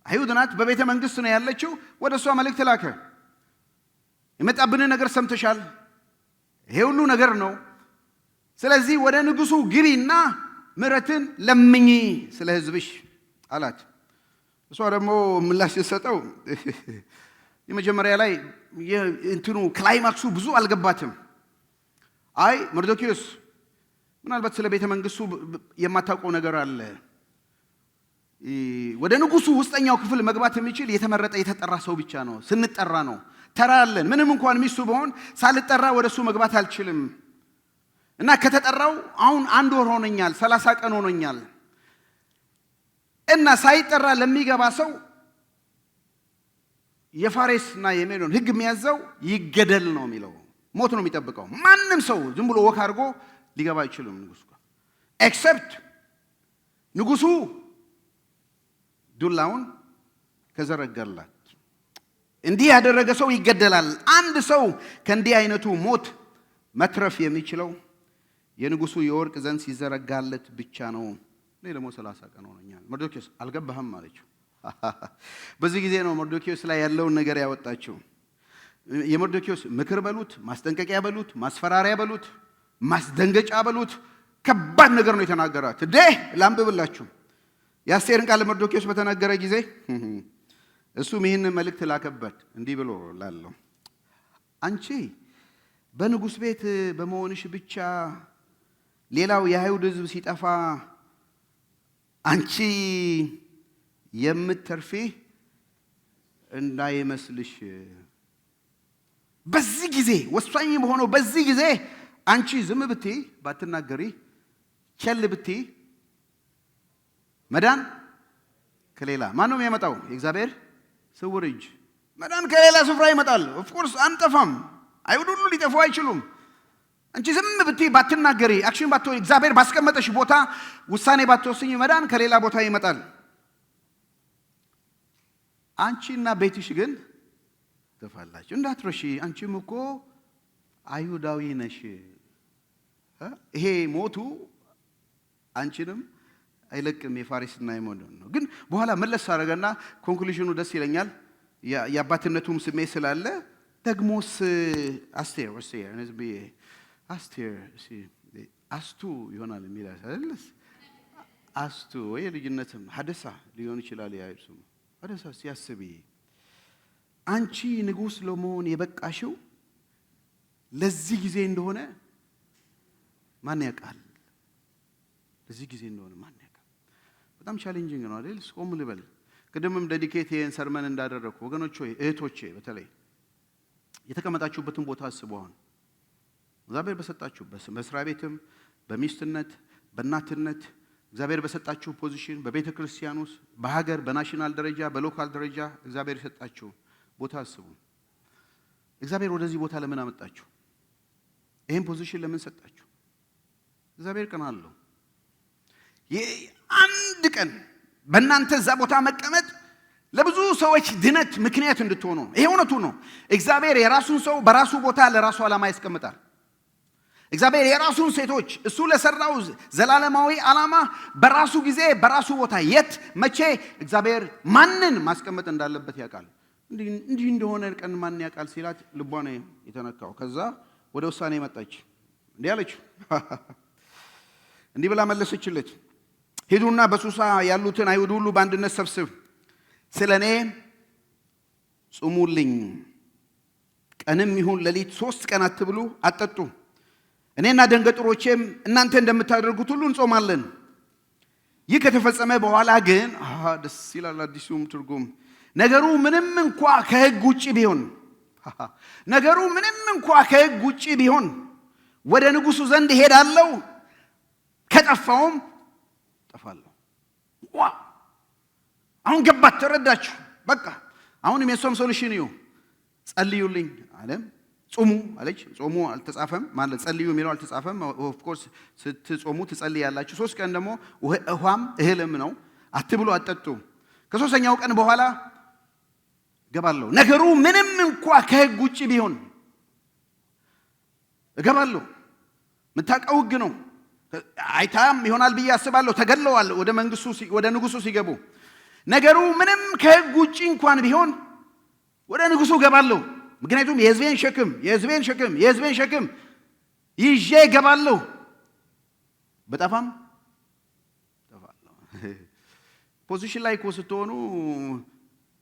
አይሁድ ናት፣ በቤተ መንግስት ነው ያለችው። ወደ እሷ መልእክት ላከ። የመጣብንን ነገር ሰምተሻል፣ ይሄ ሁሉ ነገር ነው። ስለዚህ ወደ ንጉሱ ግቢና ምሕረትን ለምኚ ስለ ሕዝብሽ አላት። እሷ ደግሞ ምላሽ ስትሰጠው የመጀመሪያ ላይ እንትኑ ክላይማክሱ ብዙ አልገባትም። አይ መርዶክዮስ ምናልባት ስለ ቤተ መንግስቱ የማታውቀው ነገር አለ። ወደ ንጉሱ ውስጠኛው ክፍል መግባት የሚችል የተመረጠ የተጠራ ሰው ብቻ ነው። ስንጠራ ነው። ተራ አለን። ምንም እንኳን ሚስቱ በሆን ሳልጠራ ወደሱ መግባት አልችልም እና ከተጠራው አሁን 1 ወር ሆነኛል፣ 30 ቀን ሆነኛል እና ሳይጠራ ለሚገባ ሰው የፋሬስና የሜዶን ሕግ የሚያዘው ይገደል ነው የሚለው። ሞት ነው የሚጠብቀው። ማንም ሰው ዝም ብሎ ወክ አድርጎ ሊገባ አይችልም ንጉሱ ጋር ኤክሰፕት ንጉሱ ዱላውን ከዘረጋላት። እንዲህ ያደረገ ሰው ይገደላል። አንድ ሰው ከእንዲህ አይነቱ ሞት መትረፍ የሚችለው የንጉሱ የወርቅ ዘንግ ሲዘረጋለት ብቻ ነው። እኔ ደግሞ 30 ቀን ሆነኛል። መርዶክዮስ አልገባህም አለችው። በዚህ ጊዜ ነው መርዶክዮስ ላይ ያለውን ነገር ያወጣችው። የመርዶክዮስ ምክር በሉት፣ ማስጠንቀቂያ በሉት፣ ማስፈራሪያ በሉት፣ ማስደንገጫ በሉት፣ ከባድ ነገር ነው የተናገራት። ላንብብላችሁ። የአስቴርን ቃል መርዶክዮስ በተናገረ ጊዜ እሱም ይህንን መልእክት ላከበት እንዲህ ብሎ ላለው፣ አንቺ በንጉሥ ቤት በመሆንሽ ብቻ ሌላው የአይሁድ ሕዝብ ሲጠፋ አንቺ የምትተርፊ እንዳይመስልሽ። በዚህ ጊዜ ወሳኝ በሆነው በዚህ ጊዜ አንቺ ዝም ብትይ ባትናገሪ ቸል ብትይ መዳን ከሌላ ማን ነው የሚያመጣው? የእግዚአብሔር ስውር እጅ። መዳን ከሌላ ስፍራ ይመጣል። ኦፍ ኮርስ አንጠፋም። አይሁድ ሁሉ ሊጠፉ አይችሉም። አንቺ ዝም ብትይ ባትናገሪ አክሽን ባትወስጂ እግዚአብሔር ባስቀመጠሽ ቦታ ውሳኔ ባትወስኚ መዳን ከሌላ ቦታ ይመጣል። አንቺና ቤትሽ ግን ትጠፋላችሁ። እንዳትረሺ፣ አንቺም እኮ አይሁዳዊ ነሽ። ይሄ ሞቱ አንቺንም አይለቅም። የፋሪስና የሜዶን ነው። ግን በኋላ መለስ አደረገና ኮንክሉዥኑ ደስ ይለኛል። የአባትነቱም ስሜት ስላለ ደግሞስ አስቴር አስቱ ይሆናል የሚላል አይደልስ? አስቱ ወይ ልጅነትም ሐደሳ ሊሆን ይችላል። ያይሱ ሐደሳ ሲያስቢ አንቺ ንጉሥ ለመሆን የበቃሽው ለዚህ ጊዜ እንደሆነ ማን ያውቃል? ለዚህ ጊዜ እንደሆነ ማን ያውቃል? በጣም ቻሌንጂንግ ነው አይደል? ቆም ልበል። ቅድምም ዴዲኬት ይሄን ሰርመን እንዳደረኩ ወገኖች ሆይ እህቶቼ፣ በተለይ የተቀመጣችሁበትን ቦታ አስቡ። አሁን እግዚአብሔር በሰጣችሁ በመስሪያ ቤትም፣ በሚስትነት፣ በእናትነት እግዚአብሔር በሰጣችሁ ፖዚሽን፣ በቤተ ክርስቲያን ውስጥ፣ በሀገር፣ በናሽናል ደረጃ፣ በሎካል ደረጃ እግዚአብሔር የሰጣችሁ ቦታ አስቡ። እግዚአብሔር ወደዚህ ቦታ ለምን አመጣችሁ? ይሄን ፖዚሽን ለምን ሰጣችሁ? እግዚአብሔር ቀን አለው። አንድ ቀን በእናንተ እዛ ቦታ መቀመጥ ለብዙ ሰዎች ድነት ምክንያት እንድትሆኑ ነው። ይሄ እውነቱ ነው። እግዚአብሔር የራሱን ሰው በራሱ ቦታ ለራሱ ዓላማ ያስቀምጣል። እግዚአብሔር የራሱን ሴቶች እሱ ለሰራው ዘላለማዊ ዓላማ በራሱ ጊዜ በራሱ ቦታ የት መቼ እግዚአብሔር ማንን ማስቀመጥ እንዳለበት ያውቃል። እንዲህ እንደሆነ ቀን ማን ያውቃል ሲላት ልቧ ነው የተነካው። ከዛ ወደ ውሳኔ መጣች። እንዲህ አለች፣ እንዲህ ብላ መለሰችለት፣ ሂዱና በሱሳ ያሉትን አይሁድ ሁሉ በአንድነት ሰብስብ፣ ስለኔ ጹሙልኝ፣ ቀንም ይሁን ሌሊት 3 ቀን አትብሉ አትጠጡ፣ እኔና ደንገጥሮቼም እናንተ እንደምታደርጉት ሁሉ እንጾማለን። ይህ ከተፈጸመ በኋላ ግን ደስ ይላል አዲሱም ትርጉም፣ ነገሩ ምንም እንኳ ከሕግ ውጪ ቢሆን ነገሩ ምንም እንኳ ከሕግ ውጪ ቢሆን ወደ ንጉሡ ዘንድ እሄዳለሁ፣ ከጠፋውም ጠፋለሁ። አሁን ገባት፣ ተረዳችሁ? በቃ አሁንም የሷም ሶሉሽን እዩ። ጸልዩልኝ አለ። ጾሙ አለች። ጾሙ አልተጻፈም ማለት ጸልዩ የሚለው አልተጻፈም። ኦፍ ኮርስ ስትጾሙ ትጸልያላችሁ። 3 ቀን ደግሞ ውሃም እህልም ነው፣ አትብሉ አትጠጡ። ከ3ኛው ቀን በኋላ እገባለሁ፣ ነገሩ ምንም እንኳ ከሕግ ውጪ ቢሆን እገባለሁ። የምታውቀው ሕግ ነው። አይታም ይሆናል ብዬ አስባለሁ። ተገለዋል ወደ ንጉሡ ሲገቡ። ነገሩ ምንም ከሕግ ውጪ እንኳን ቢሆን ወደ ንጉሡ እገባለሁ። ምክንያቱም የሕዝቤን ሸክም ይዤ እገባለሁ። በጠፋም ጠፋለሁ። ፖዚሽን ላይ እኮ ስትሆኑ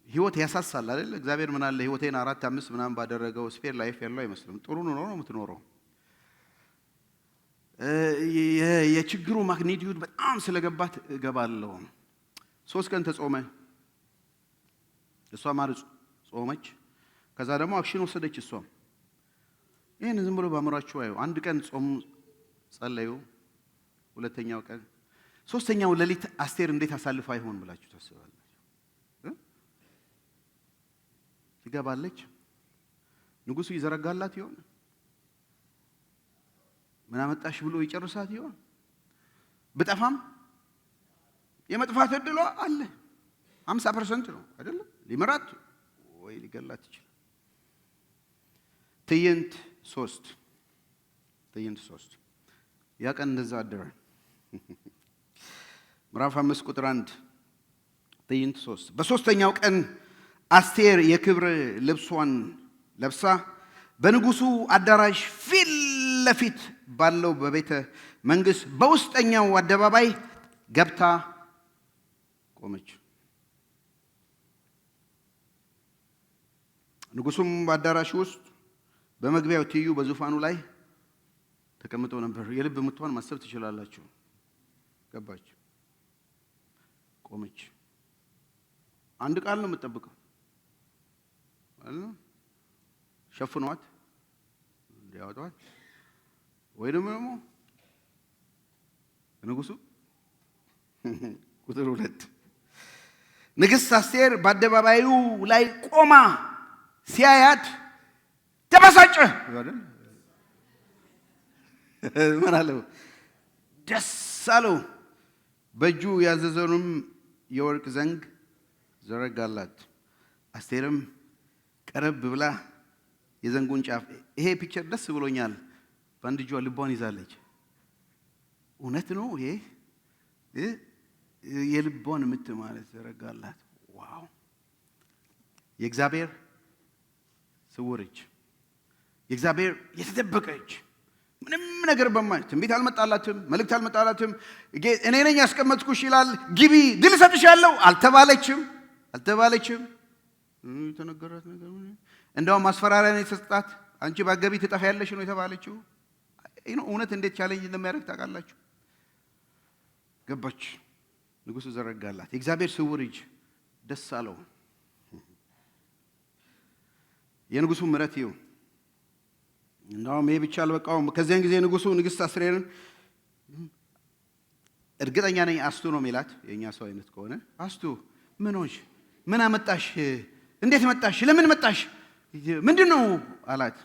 ህይወት ያሳሳል አይደል? እግዚአብሔር ምን አለ ህይወቴን 4-5 ምናምን ባደረገው ስፔር ላይፍ ያለው አይመስልም። ጥሩ ኑሮ ነው የምትኖረው። የችግሩ ማግኒቲዩድ በጣም ስለገባት እገባለሁ። 3 ቀን ተጾመ። እሷ ማርጽ ጾመች። ከዛ ደግሞ አክሽን ወሰደች። እሷም ይሄን ዝም ብሎ ባመራችሁ አዩ። አንድ ቀን ጾም ጸለዩ። 2ኛው ቀን 3ኛው ሌሊት አስቴር እንዴት አሳልፋ ይሆን ብላችሁ ታስባላችሁ? ትገባለች። ንጉሡ ይዘረጋላት ይሆን? ምን አመጣሽ ብሎ ይጨርሳት ይሆን? ብጠፋም የመጥፋት እድሏ አለ። 50% ነው አይደል? ሊመራት ወይ ሊገላት ይችላል። ትዕይንት 3 ያ ቀን እንደዛ አደረ። ምዕራፍ 5 ቁጥር 1 ትዕይንት 3 በ3ኛው ቀን አስቴር የክብር ልብሷን ለብሳ በንጉሡ አዳራሽ ፊት ለፊት ባለው በቤተ መንግሥት በውስጠኛው አደባባይ ገብታ ቆመች። ንጉሡም በአዳራሹ ውስጥ በመግቢያው ትይዩ በዙፋኑ ላይ ተቀምጦ ነበር። የልብ ምቷን ማሰብ ትችላላችሁ። ገባች፣ ቆመች። አንድ ቃል ነው የምትጠብቀው። ሸፍኗት እንዲያወጣት ወይ ደግሞ ንጉሡ ቁጥር 2 ንግሥት አስቴር በአደባባዩ ላይ ቆማ ሲያያት ተበሳጨ። ምን አለው? ደስ አለው። በእጁ ያዘዘውንም የወርቅ ዘንግ ዘረጋላት። አስቴርም ቀረብ ብላ የዘንጉን ጫፍ ይሄ ፒክቸር ደስ ብሎኛል። በአንድ እጇ ልቧን ይዛለች። እውነት ነው። ይሄ የልቧን ምት ማለት ዘረጋላት። ዋው! የእግዚአብሔር ስውር እጅ፣ የእግዚአብሔር የተደበቀ እጅ። ምንም ነገር በማለት ትንቢት አልመጣላትም፣ መልእክት አልመጣላትም። እኔ ነኝ ያስቀመጥኩሽ ይላል። ግቢ ድል እሰጥሻለሁ አልተባለችም። የተነገራት ነገር እንደውም ማስፈራሪያ ነው የተሰጣት። አንቺ ባገቢ ትጠፊያለሽ ነው የተባለችው። እውነት እንዴት ቻሌንጅ እንደሚያደርግ ታውቃላችሁ? ገባች። ንጉሡ ዘረጋላት። የእግዚአብሔር ስውር እጅ ደስ አለው። የንጉሡ ምሕረት ይኸው እንደውም ይሄ ብቻ አልበቃውም። ከዚያን ጊዜ ንጉሡ ንግሥት አስቴርን እርግጠኛ ነኝ አስቱ ነው የሚላት የኛ ሰው አይነት ከሆነ አስቱ ምን ሆንሽ? ምን አመጣሽ? እንዴት መጣሽ? ለምን መጣሽ? ምንድነው አላት።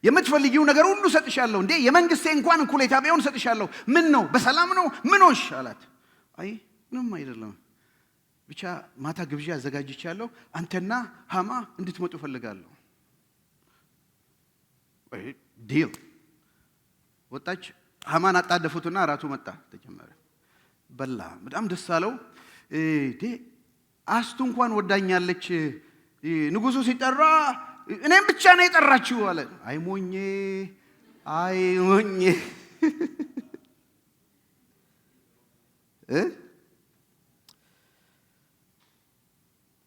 የምትፈልጊው ነገር ሁሉ ሰጥሻለሁ። እንዴ የመንግስቴ እንኳን እኩሌታ ቢሆን ሰጥሻለሁ። ምን ነው? በሰላም ነው? ምን ሆንሽ አላት። አይ ምንም አይደለም፣ ብቻ ማታ ግብዣ አዘጋጅቻለሁ። አንተና ሃማ እንድትመጡ ፈልጋለሁ። ዲል ወጣች። ሃማን አጣደፉትና እራቱ መጣ፣ ተጀመረ፣ በላ። በጣም ደስ አለው። አስቱ እንኳን ወዳኛለች። ንጉሡ ሲጠራ እኔም ብቻ ነው የጠራችው አለ። አይ ሞኜ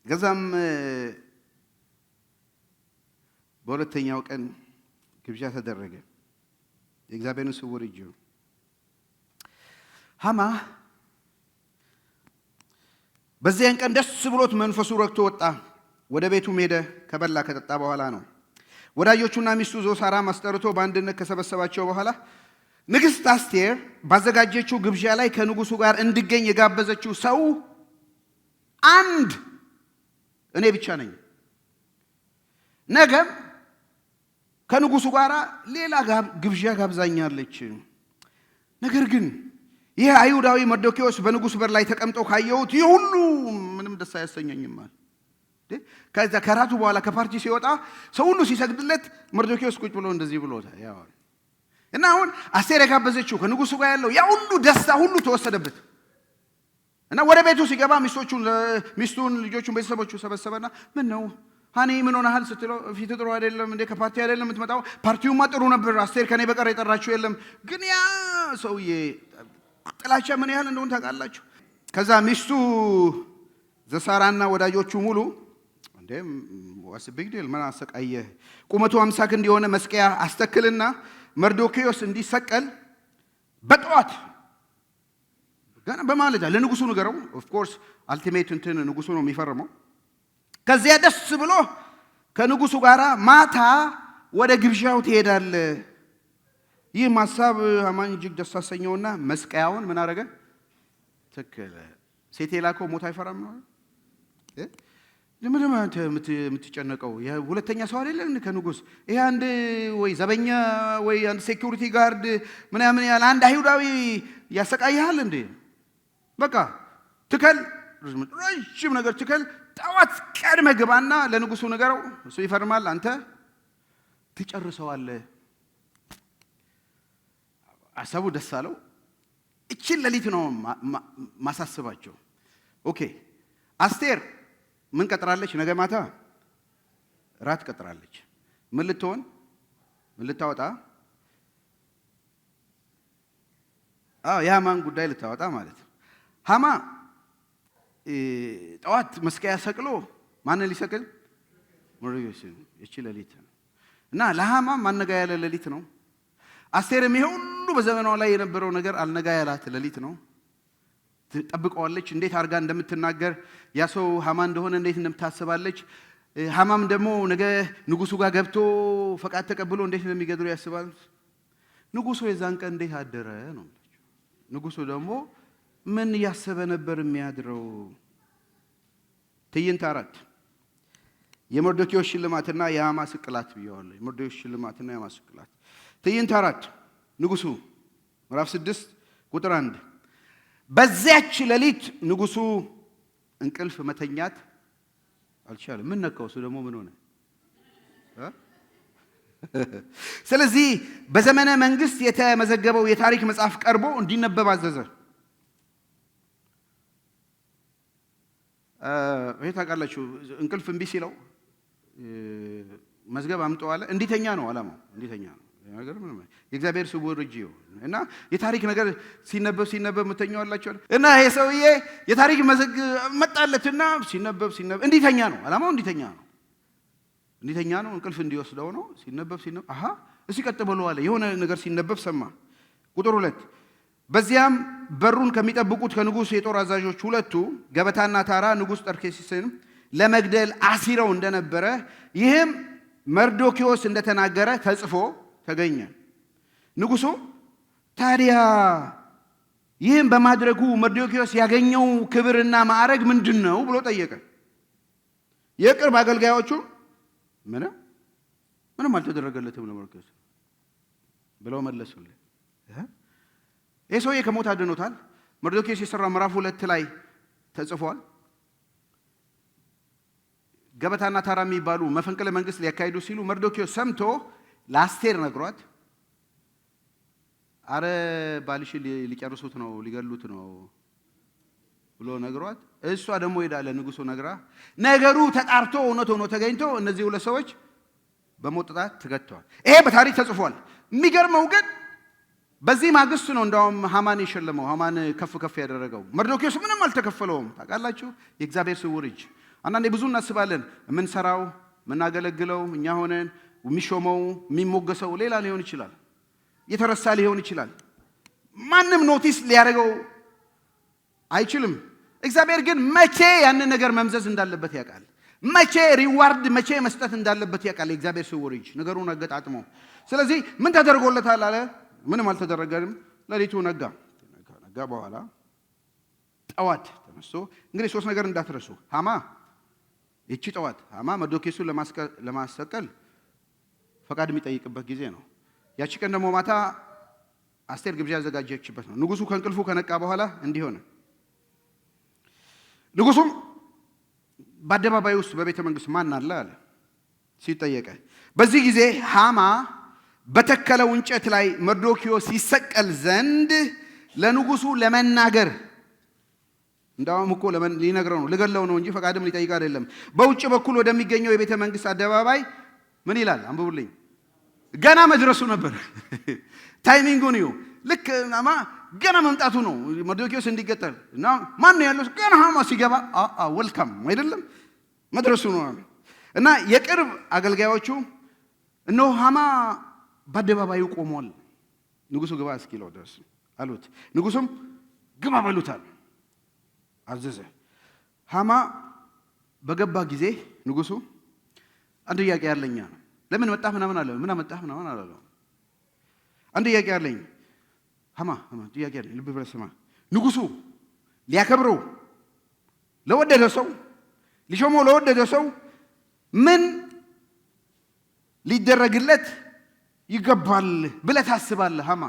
ከዛም በሁለተኛው ቀን ግብዣ ተደረገ። የእግዚአብሔርን ስውር እጅ ሃማ በዚያን ቀን ደስ ብሎት መንፈሱ ረክቶ ወጣ። ወደ ቤቱም ሄደ። ከበላ ከጠጣ በኋላ ነው ወዳጆቹና ሚስቱ ዞሳራ አስጠርቶ በአንድነት ከሰበሰባቸው በኋላ ንግሥት አስቴር ባዘጋጀችው ግብዣ ላይ ከንጉሡ ጋር እንዲገኝ የጋበዘችው ሰው አንድ እኔ ብቻ ነኝ። ነገም ከንጉሡ ጋር ሌላ ግብዣ ጋብዛኛለች። ነገር ግን ይህ አይሁዳዊ መርዶክዮስ በንጉሥ በር ላይ ተቀምጦ ካየሁት ይህ ሁሉ ምንም ደስ አያሰኘኝም አለ። ከዛ ከራቱ በኋላ ከፓርቲ ሲወጣ ሰው ሁሉ ሲሰግድለት መርዶክዮስ ቁጭ ብሎ እንደዚህ ብሎ ያዋል። እና አሁን አስቴር የጋበዘችው ከንጉሡ ጋር ያለው ያ ሁሉ ደስታ ሁሉ ተወሰደበት። እና ወደ ቤቱ ሲገባ ሚስቱን፣ ልጆቹን፣ ቤተሰቦቹ ሰበሰበና ምን ነው ሃኒ ምን ሆነሃል ስትለው ፊት ጥሩ አይደለም እንዴ? ከፓርቲ አይደለም የምትመጣው? ፓርቲውማ ጥሩ ነበር፣ አስቴር ከኔ በቀር የጠራችሁ የለም። ግን ያ ሰውዬ ጥላቻ ምን ያህል እንደሆነ ታውቃላችሁ። ከዛ ሚስቱ ዘሳራና ወዳጆቹ ሙሉ እንዴ ዋስ ቢግ ዲል ምን አሰቃየ? ቁመቱ 50 ክንድ የሆነ መስቀያ አስተክልና መርዶክዮስ እንዲሰቀል በጠዋት ገና በማለዳ ለንጉሡ ንገረው። ኦፍ ኮርስ አልቲሜት እንትን ንጉሡ ነው የሚፈርመው። ከዚያ ደስ ብሎ ከንጉሡ ጋር ማታ ወደ ግብዣው ትሄዳለህ። ይህ ሐሳብ ሃማን እጅግ ደስ አሰኘውና መስቀያውን ምን አደረገ? ተከለ። ሴት የላከው ሞት አይፈራም ነው። ለምን አንተ የምትጨነቀው? የሁለተኛ ሰው አይደለም ከንጉሥ? ይሄ አንድ ወይ ዘበኛ ወይ አንድ ሴኩሪቲ ጋርድ ምናምን ያለ አንድ አይሁዳዊ ያሰቃይሃል እንዴ? በቃ ትከል፣ ረጅም ነገር ትከል። ጠዋት ቀድመህ ግባና ለንጉሡ ንገረው፣ እሱ ይፈርማል፣ አንተ ትጨርሰዋለህ። አሰቡ ደስ አለው። እቺን ሌሊት ነው ማሳስባቸው። ኦኬ አስቴር ምን ቀጥራለች? ነገ ማታ ራት ቀጥራለች። ምን ልትሆን ምን ልታወጣ? የሃማን ጉዳይ ልታወጣ ማለት ነው። ሃማ ጠዋት መስቀያ ሰቅሎ ማንን ሊሰቅል? መርዶክዮስን። እቺ ሌሊት እና ለሃማ ማነጋ ያለ ሌሊት ነው። አስቴርም ይሄ ሁሉ በዘመኗ ላይ የነበረው ነገር አልነጋ ያላት ሌሊት ነው። ትጠብቀዋለች፣ እንዴት አድርጋ እንደምትናገር ያ ሰው ሃማ እንደሆነ እንዴት እንደምታስባለች። ሃማም ደግሞ ነገ ንጉሡ ጋር ገብቶ ፈቃድ ተቀብሎ እንዴት እንደሚገድሉ ያስባል። ንጉሡ የዛን ቀን እንዴት አደረ ነው። ንጉሡ ደግሞ ምን እያሰበ ነበር የሚያድረው? ትዕይንት 4 የመርዶክዮስ ሽልማትና የሃማ ስቅላት ብየዋለሁ። የመርዶክዮስ ሽልማትና የሃማ ስቅላት። ትዕይንት 4 ንጉሡ ምዕራፍ 6 ቁጥር 1 በዚያች ሌሊት ንጉሡ እንቅልፍ መተኛት አልቻለም። ምን ነካው? እሱ ደግሞ ምን ሆነ? ስለዚህ በዘመነ መንግስት የተመዘገበው የታሪክ መጽሐፍ ቀርቦ እንዲነበብ አዘዘ። ይሄ ታውቃላችሁ፣ እንቅልፍ እምቢ ሲለው መዝገብ አምጠው አለ። እንዲተኛ ነው ዓላማው፣ እንዲተኛ ነው ነገር ምንም የእግዚአብሔር ስውር እጅ እና የታሪክ ነገር ሲነበብ ምተኛዋላችሁ እና ይሄ ሰውዬ የታሪክ መዝገብ መጣለትና ሲነበብ እንዲተኛ ነው ዓላማው፣ እንዲተኛ ነው፣ እንቅልፍ እንዲወስደው ነው። ሲነበብ እሱ ቀጥ ብሎ አለ። የሆነ ነገር ሲነበብ ሰማ። ቁጥር 2 በዚያም በሩን ከሚጠብቁት ከንጉሥ የጦር አዛዦች ሁለቱ ገበታና ታራ ንጉሥ ጠርኬሲስን ለመግደል አሲረው እንደነበረ ይህም መርዶክዮስ እንደተናገረ ተጽፎ ተገኘ። ንጉሡ ታዲያ ይህን በማድረጉ መርዶክዮስ ያገኘው ክብርና ማዕረግ ምንድነው ብሎ ጠየቀ። የቅርብ አገልጋዮቹ ምንም አልተደረገለትም ለመርዶክዮስ ብለው መለሱለት። ይህ ሰውዬ ከሞት አድኖታል። መርዶክዮስ የሰራው ምዕራፍ 2 ላይ ተጽፏል። ገበታና ታራ የሚባሉ መፈንቅለ መንግስት ሊያካሂዱ ሲሉ መርዶክዮስ ሰምቶ ለአስቴር ነግሯት፣ አረ ባልሽ ሊጨርሱት ነው ሊገሉት ነው ብሎ ነግሯት፣ እሷ ደግሞ ሄዳ ለንጉሡ ነግራ ነገሩ ተጣርቶ እውነት ሆኖ ተገኝቶ እነዚህ ሁለት ሰዎች በሞት ቅጣት ተገድተዋል። ይሄ በታሪክ ተጽፏል። የሚገርመው ግን በዚህ ማግስት ነው እንዳውም ሃማን የሸለመው፣ ሃማን ከፍ ከፍ ያደረገው። መርዶክዮስ ምንም አልተከፈለውም። ታውቃላችሁ፣ የእግዚአብሔር ስውር እጅ። አንዳንዴ ብዙ እናስባለን። የምንሰራው የምናገለግለው እኛ ሆነን የሚሾመው የሚሞገሰው ሌላ ሊሆን ይችላል፣ የተረሳ ሊሆን ይችላል። ማንም ኖቲስ ሊያደርገው አይችልም። እግዚአብሔር ግን መቼ ያንን ነገር መምዘዝ እንዳለበት ያውቃል። መቼ ሪዋርድ መቼ መስጠት እንዳለበት ያውቃል። የእግዚአብሔር ስውር እጅ ነገሩን አገጣጥሞ። ስለዚህ ምን ተደርጎለታል አለ? ምንም አልተደረገም። ሌሊቱ ነጋ። ነጋ በኋላ ጠዋት ተነስቶ እንግዲህ ሶስት ነገር እንዳትረሱ። ይቺ ጠዋት ሃማ መርዶክዮስን ለማሰቀል ፈቃድ የሚጠይቅበት ጊዜ ነው። ያቺ ቀን ደግሞ ማታ አስቴር ግብዣ ያዘጋጀችበት ነው። ንጉሡ ከእንቅልፉ ከነቃ በኋላ እንዲህ ሆነ። ንጉሡም በአደባባይ ውስጥ በቤተ መንግስት ማን አለ አለ ሲጠየቀ፣ በዚህ ጊዜ ሃማ በተከለው እንጨት ላይ መርዶክዮስ ይሰቀል ዘንድ ለንጉሡ ለመናገር፣ እንዳውም እኮ ሊነግረው ነው ሊገለው ነው እንጂ ፈቃድም ሊጠይቅ አይደለም። በውጭ በኩል ወደሚገኘው የቤተ መንግስት አደባባይ ምን ይላል? አንብቡልኝ። ገና መድረሱ ነበር። ታይሚንጉን እዩ። ልክ ገና መምጣቱ ነው መርዶክዮስ እንዲገጠል እና ማን ነው ያለው? ገና ሃማ ሲገባ ዌልካም አይደለም መድረሱ ነው። እና የቅርብ አገልጋዮቹ እነሆ ሃማ በአደባባዩ ቆሟል፣ ንጉሡ ግባ እስኪለው ድረስ አሉት። ንጉሡም ግባ በሉታል አዘዘ። ሃማ በገባ ጊዜ ንጉሡ አንድ ጥያቄ ያለኝ ነው። ለምን መጣህ ምናምን አለ። ምን አመጣህ ምናምን አላለው። አንድ ጥያቄ ያለኝ ሃማ ጥያቄ ያለኝ፣ ልብ ብለህ ስማ። ንጉሡ ሊያከብረው ለወደደ ሰው ሊሾመው ለወደደ ሰው ምን ሊደረግለት ይገባል ብለህ ታስባለህ? ሃማ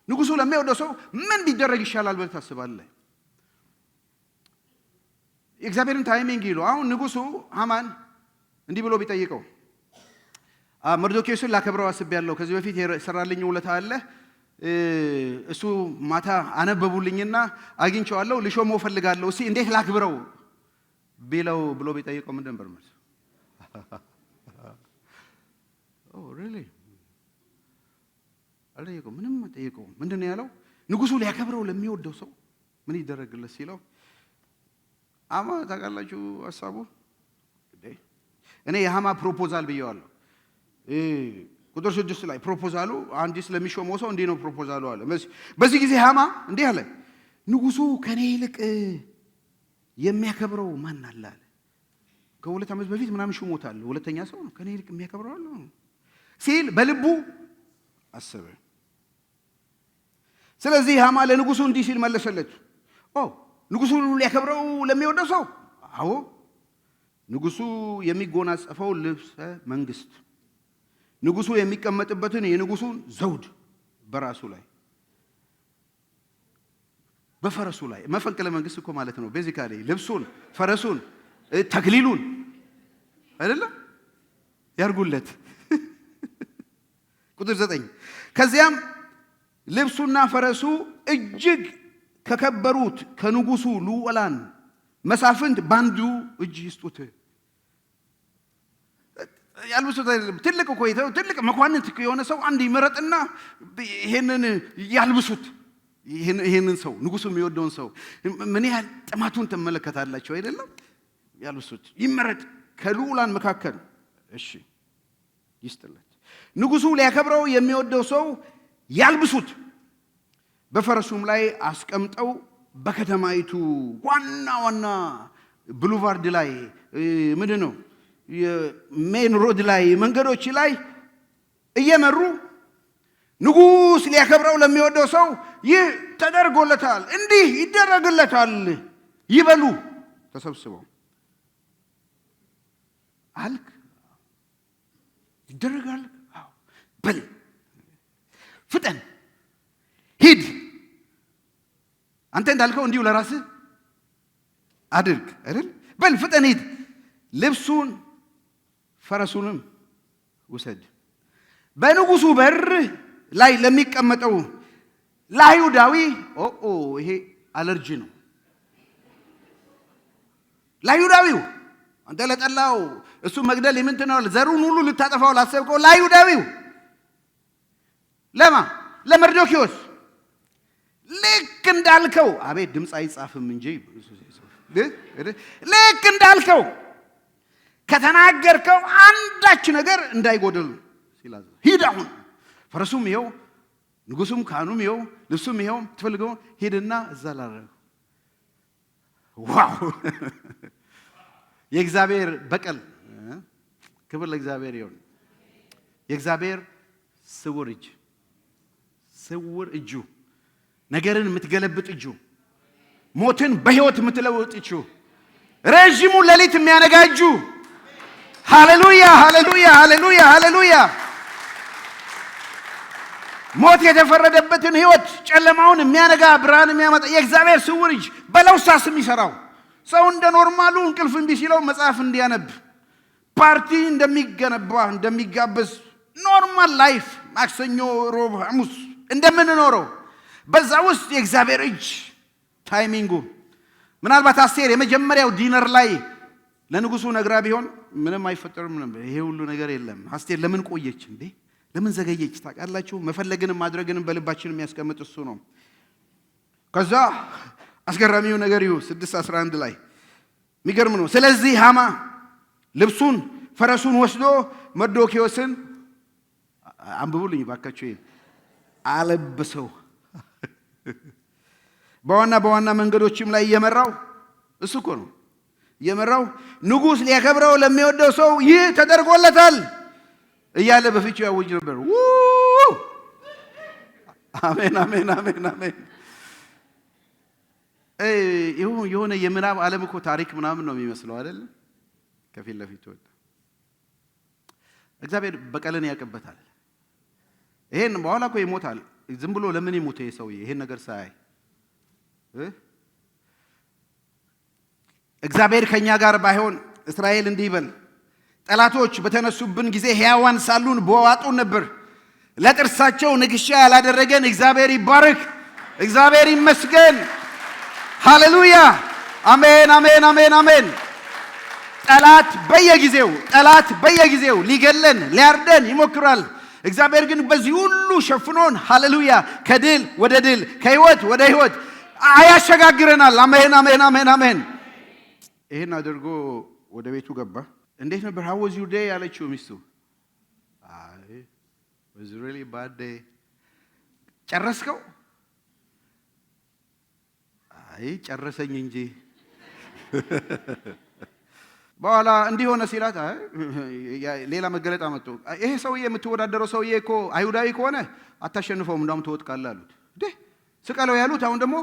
ንጉሡ ለሚወደው ሰው ምን ቢደረግ ይሻላል ብለህ ታስባለህ? የእግዚአብሔርን ታይሚንግ ይሉ። አሁን ንጉሡ ሃማን እንዲህ ብሎ ቢጠይቀው፣ መርዶክዮስን ላከብረው አስቤያለሁ፣ ከዚህ በፊት የሰራልኝ ውለታ አለ፣ እሱ ማታ አነበቡልኝና አግኝቼዋለሁ፣ ልሾመው እፈልጋለሁ፣ እስኪ እንዴት ላክብረው ቢለው ብሎ ቢጠይቀው ምን ነበር መልሱ? ሪሊ አልጠየቀውም። ምንም አልጠየቀውም። ምንድን ነው ያለው? ንጉሡ ሊያከብረው ለሚወደው ሰው ምን ይደረግለት ሲለው፣ ታውቃላችሁ ሀሳቡ። እኔ የሃማ ፕሮፖዛል ብየዋለሁ። ቁጥር 6 ላይ ፕሮፖዛሉ አንድ ስለሚሾመው ሰው እንዲህ ነው ፕሮፖዛሉ አለ። በዚህ ጊዜ ሃማ እንዲህ አለ፣ ንጉሡ ከኔ ይልቅ የሚያከብረው ማን አለ አለ። ከ2 ዓመት በፊት ምናምን ሹሞታል፣ ሁለተኛ ሰው ነው፣ ከኔ ይልቅ የሚያከብረው አለ ሲል በልቡ አሰበ። ስለዚህ ሃማ ለንጉሡ እንዲህ ሲል መለሰለት፣ ንጉሡ ሊያከብረው ለሚወደው ሰው፣ አዎ ንጉሡ የሚጎናጸፈው ልብሰ መንግስት፣ ንጉሡ የሚቀመጥበትን የንጉሡን ዘውድ በራሱ ላይ በፈረሱ ላይ፣ መፈንቅለ መንግስት እኮ ማለት ነው ቤዚካሊ፣ ልብሱን፣ ፈረሱን፣ ተክሊሉን አይደለም ያርጉለት። ቁጥር 9 ከዚያም ልብሱና ፈረሱ እጅግ ከከበሩት ከንጉሡ ልዑላን መሳፍንት ባንዱ እጅ ይስጡት። ያልብሱት አይደለም፣ ትልቅ እኮ ትልቅ መኳንንት የሆነ ሰው አንድ ይመረጥና ይሄንን ያልብሱት። ይሄንን ሰው ንጉሡ የሚወደውን ሰው ምን ያህል ጥማቱን ትመለከታላችሁ አይደለም? ያልብሱት፣ ይመረጥ ከልዑላን መካከል። እሺ ይስጥለት። ንጉሡ ሊያከብረው የሚወደው ሰው ያልብሱት፣ በፈረሱም ላይ አስቀምጠው በከተማይቱ ዋና ዋና ብሉቫርድ ላይ ምንድን ነው የሜን ሮድ ላይ መንገዶች ላይ እየመሩ ንጉሥ ሊያከብረው ለሚወደው ሰው ይህ ተደርጎለታል፣ እንዲህ ይደረግለታል ይበሉ ተሰብስበው። አልክ ይደረጋል። በል ፍጠን ሂድ፣ አንተ እንዳልከው እንዲሁ ለራስህ አድርግ አይደል? በል ፍጠን ሂድ፣ ልብሱን ፈረሱንም ውሰድ። በንጉሱ በር ላይ ለሚቀመጠው ለአይሁዳዊ ይሄ አለርጂ ነው። ለአይሁዳዊው አንተ ለጠላው እሱ መግደል የምንትነው ዘሩን ሁሉ ልታጠፋው ላሰብከው ለአይሁዳዊው ለማ ለመርዶክዮስ ልክ እንዳልከው አቤት ድምፅ አይጻፍም እንጂ ልክ እንዳልከው ከተናገርከው አንዳች ነገር እንዳይጎደል ሲላዝ ሂድ አሁን ፈረሱም ይኸው ንጉሱም ካህኑም ይኸው ልብሱም ይኸው ትፈልገው ሂድና እዛ ላረግ። ዋው የእግዚአብሔር በቀል ክብር ለእግዚአብሔር ይሁን። የእግዚአብሔር ስውር እጁ ነገርን የምትገለብጥ እጁ ሞትን በህይወት የምትለውጥ እጁ ረጅሙ ሌሊት የሚያነጋ እጁ ሃሌሉያ ሃሌሉያ ሃሌሉያ ሃሌሉያ ሞት የተፈረደበትን ህይወት ጨለማውን የሚያነጋ ብርሃን የሚያመጣ የእግዚአብሔር ስውር እጅ በለውሳስ የሚሰራው ሰው እንደ ኖርማሉ እንቅልፍ እምቢ ሲለው መጽሐፍ እንዲያነብ ፓርቲ እንደሚገነባ እንደሚጋበዝ ኖርማል ላይፍ ማክሰኞ ሮብ ሐሙስ እንደምንኖረው በዛ ውስጥ የእግዚአብሔር እጅ ታይሚንጉ ምናልባት አስቴር የመጀመሪያው ዲነር ላይ ለንጉሱ ነግራ ቢሆን ምንም አይፈጠርም ነበር። ይሄ ሁሉ ነገር የለም። አስቴር ለምን ቆየች እንዴ? ለምን ዘገየች? ታውቃላችሁ? መፈለግንም ማድረግንም በልባችን የሚያስቀምጥ እሱ ነው። ከዛ አስገራሚው ነገር ይሁ 6:11 ላይ የሚገርም ነው። ስለዚህ ሃማ ልብሱን ፈረሱን ወስዶ መርዶክዮስን አንብቡልኝ ባካችሁ አለበሰው። በዋና መንገዶችም ላይ እየመራው እሱ እኮ ነው እየመራው ንጉሥ ሊያከብረው ለሚወደው ሰው ይህ ተደርጎለታል እያለ በፊቱ ያውጅ ነበር። አሜን አሜን አሜን አሜን። የሆነ የምዕራብ ዓለም እኮ ታሪክ ምናምን ነው የሚመስለው አይደል? ከፊት ለፊት ወጣ። እግዚአብሔር በቀልን ያቀበታል። ይሄን በኋላ እኮ ይሞታል። ዝም ብሎ ለምን ይሞት ይሄ ሰውዬ? ይሄን ነገር ሳይ እግዚአብሔር ከኛ ጋር ባይሆን እስራኤል እንዲህ ይበል፣ ጠላቶች በተነሱብን ጊዜ ሕያዋን ሳሉን በዋጡን ነበር። ለጥርሳቸው ንክሻ ያላደረገን እግዚአብሔር ይባረክ፣ እግዚአብሔር ይመስገን። ሃሌሉያ አሜን አሜን አሜን አሜን። ጠላት በየጊዜው ሊገለን ሊያርደን ይሞክራል። እግዚአብሔር ግን በዚህ ሁሉ ሸፍኖን ሃሌሉያ ከድል ወደ ድል ከህይወት ወደ ህይወት አያሸጋግረናል። አሜን አሜን አሜን አሜን። ይሄን አድርጎ ወደ ቤቱ ገባ። እንዴት ነበር? how was your day አለችው ሚስቱ። was really bad day። ጨረስከው? ጨረሰኝ እንጂ። በኋላ እንዲህ ሆነ ሲላት ሌላ መገለጥ አመጡ። ይሄ ሰውዬ የምትወዳደረው ሰውዬ እኮ አይሁዳዊ ከሆነ አታሸንፈውም፣ እንዳውም ትወድቃለህ አሉት። ስቀለው ያሉት አሁን ደግሞ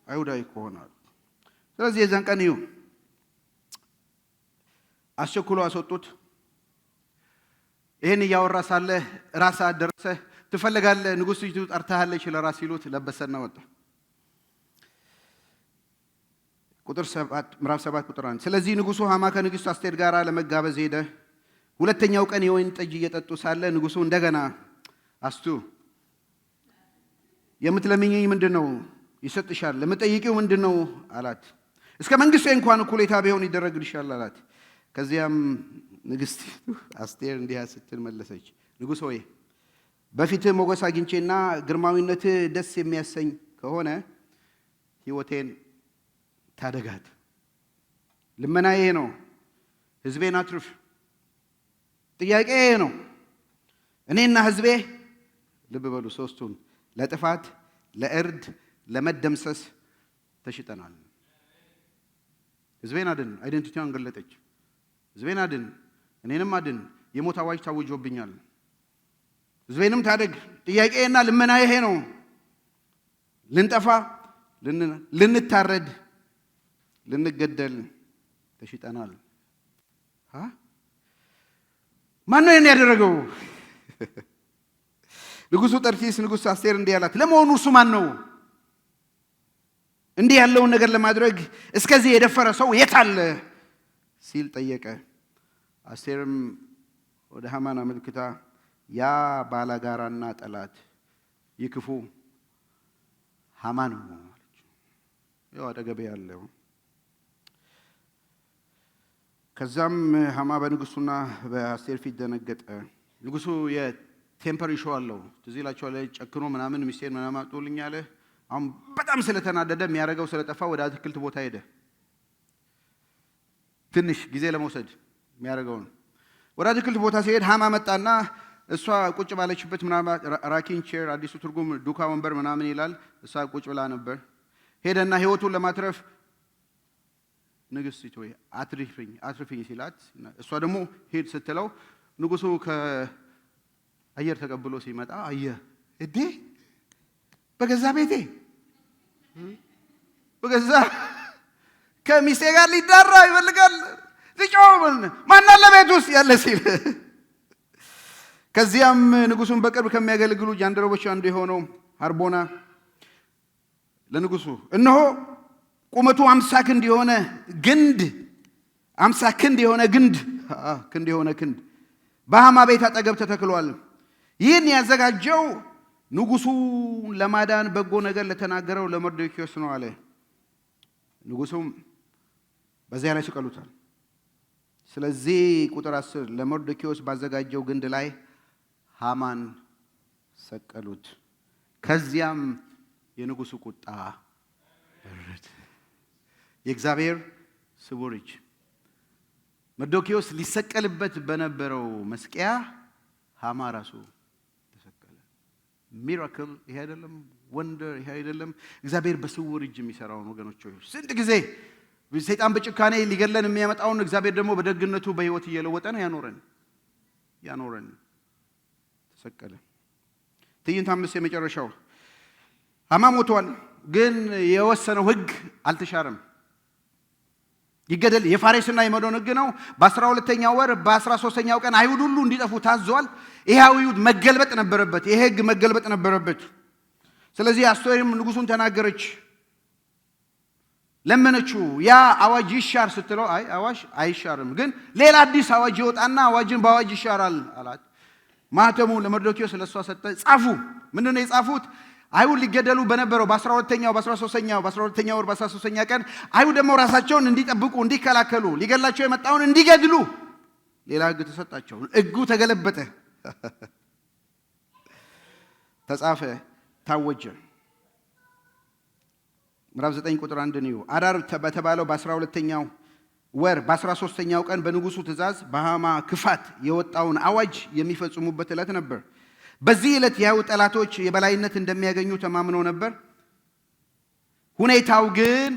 አይሁዳዊ ከሆነ አሉ። ስለዚህ የዛን ቀን አስቸኩሎ አስወጡት። ይሄን እያወራ ሳለ ራስ ደረሰ። ትፈልጋለህ? ንጉሥቱ ጠርታሃለች ለራስ ሲሉት ለበሰና ወጣ። ምዕራፍ 7 ቁጥር 1 ስለዚህ ንጉሡ ሃማ ከንግሥቱ አስቴር ጋር ለመጋበዝ ሄደ። ሁለተኛው ቀን የወይን ጠጅ እየጠጡ ሳለ ንጉሡ እንደገና አስቱ የምትለምኚኝ ምንድነው? ይሰጥሻል። ለምትጠይቂው ምንድነው አላት። እስከ መንግስቴ እንኳን እኩሌታ ቢሆን ይደረግልሻል አላት። ከዚያም ንግሥት አስቴር እንዲህ ስትል መለሰች፣ ንጉሥ ሆይ በፊትህ ሞገስ አግኝቼና ግርማዊነትህ ደስ የሚያሰኝ ከሆነ ሕይወቴን ታደጋት። ልመና ይሄ ነው። ሕዝቤን አትርፍ። ጥያቄ ይሄ ነው። እኔና ሕዝቤ ልብ በሉ ሶስቱን ለጥፋት፣ ለእርድ፣ ለመደምሰስ ተሽጠናል። ሕዝቤን አድን። አይደንቲቲዋን ገለጠች። ሕዝቤን አድን፣ እኔንም አድን። የሞት አዋጅ ታውጆብኛል። ሕዝቤንም ታደግ። ጥያቄና ልመና ይሄ ነው። ልንጠፋ፣ ልንታረድ፣ ልንገደል ተሽጠናል። ማን ነው ይሄን ያደረገው? ንጉሡ ጠርኪስ ንጉሥ አስቴር እንዲህ አላት፣ ለመሆኑ እርሱ ማን ነው? እንዲህ ያለውን ነገር ለማድረግ እስከዚህ የደፈረ ሰው የት አለ ሲል ጠየቀ። አስቴርም ወደ ሃማን አመልክታ ያ ባላጋራና ጠላት ይክፉ ሃማን ነው አለች። ያው አጠገቤ ያለው። ከዛም ሃማ በንጉሡና በአስቴር ፊት ደነገጠ። ንጉሡ የቴምፐር ኢሹ አለው። ትዝ ይላችኋል። ጨክኖ ምናምን ሚስቴር ምናምን አጥቶልኝ አለ። አሁን በጣም ስለተናደደ የሚያደርገው ስለጠፋ ወደ አትክልት ቦታ ሄደ። ትንሽ ጊዜ ለመውሰድ የሚያደርገውን ወደ አትክልት ቦታ ሲሄድ ሃማ መጣና እሷ ቁጭ ባለችበት ምናምን ራኪን ቼር አዲሱ ትርጉም ዱካ ወንበር ምናምን ይላል። እሷ ቁጭ ብላ ነበር። ሄደና ህይወቱን ለማትረፍ ንግሥት ሆይ አትርፊኝ ሲላት እሷ ደግሞ ሄድ ስትለው ንጉሡ ከአየር ተቀብሎ ሲመጣ አየ እዴ በገዛ ቤቴ በገዛ ከሚስቴ ጋር ሊዳራ ይፈልጋል። ልጮህ ማን አለ ቤት ውስጥ ያለ ሲል ከዚያም ንጉሡን በቅርብ ከሚያገለግሉ ጃንደረቦች አንዱ የሆነው ሐርቦና ለንጉሡ እነሆ ቁመቱ 50 ክንድ የሆነ ግንድ 50 ክንድ የሆነ ግንድ በሃማ ቤት አጠገብ ተተክሏል። ይህን ያዘጋጀው ንጉሡን ለማዳን በጎ ነገር ለተናገረው ለመርዶክዮስ ነው አለ። ንጉሡም በዚያ ላይ ስቀሉታል። ስለዚህ ቁጥር 10 ለመርዶክዮስ ባዘጋጀው ግንድ ላይ ሃማን ሰቀሉት። ከዚያም የንጉሡ ቁጣ በረደ። የእግዚአብሔር ስውር እጅ መርዶክዮስ ሊሰቀልበት በነበረው መስቀያ ሃማ ራሱ ተሰቀለ። ሚራክል ይሄ አይደለም? ወንደር ይሄ አይደለም? እግዚአብሔር በስውር እጅ የሚሰራውን ወገኖች ሆይ ስንት ጊዜ ሰይጣን በጭካኔ ሊገለን የሚያመጣውን እግዚአብሔር ደግሞ በደግነቱ በሕይወት እየለወጠ ነው ያኖረን። ተሰቀለ። ትዕይንት 5 የመጨረሻው ሃማ ሞቷል፣ ግን የወሰነው ሕግ አልተሻረም። ይገደል። የፋሬስና የመዶን ሕግ ነው። በ12ኛው ወር በ13ኛው ቀን አይሁድ ሁሉ እንዲጠፉ ታዟል። ይሄ አይሁድ መገልበጥ ነበረበት። ይሄ ሕግ መገልበጥ ነበረበት። ስለዚህ አስቴርም ንጉሡን ተናገረች፣ ለመነችው። ያ አዋጅ ይሻር ስትለው አይ አዋጅ አይሻርም፣ ግን ሌላ አዲስ አዋጅ ይወጣና አዋጅን በአዋጅ ይሻራል አላት። ማህተሙ ለመርዶክዮስ ለሷ ሰጠ። ጻፉ። ምንድነው የጻፉት? አይሁድ ሊገደሉ በነበረው በ12ኛው በ12ኛው ወር በ13ኛ ቀን አይሁድ ደግሞ ራሳቸውን እንዲጠብቁ እንዲከላከሉ ሊገላቸው የመጣውን እንዲገድሉ ሌላ ሕግ ተሰጣቸው። ሕጉ ተገለበጠ፣ ተጻፈ፣ ታወጀ። ምዕራፍ 9 ቁጥር 1 ነው። አዳር በተባለው በ12ኛው ወር በ13ኛው ቀን በንጉሡ ትእዛዝ በሃማ ክፋት የወጣውን አዋጅ የሚፈጽሙበት ዕለት ነበር። በዚህ ዕለት የአይሁድ ጠላቶች የበላይነት እንደሚያገኙ ተማምነው ነበር። ሁኔታው ግን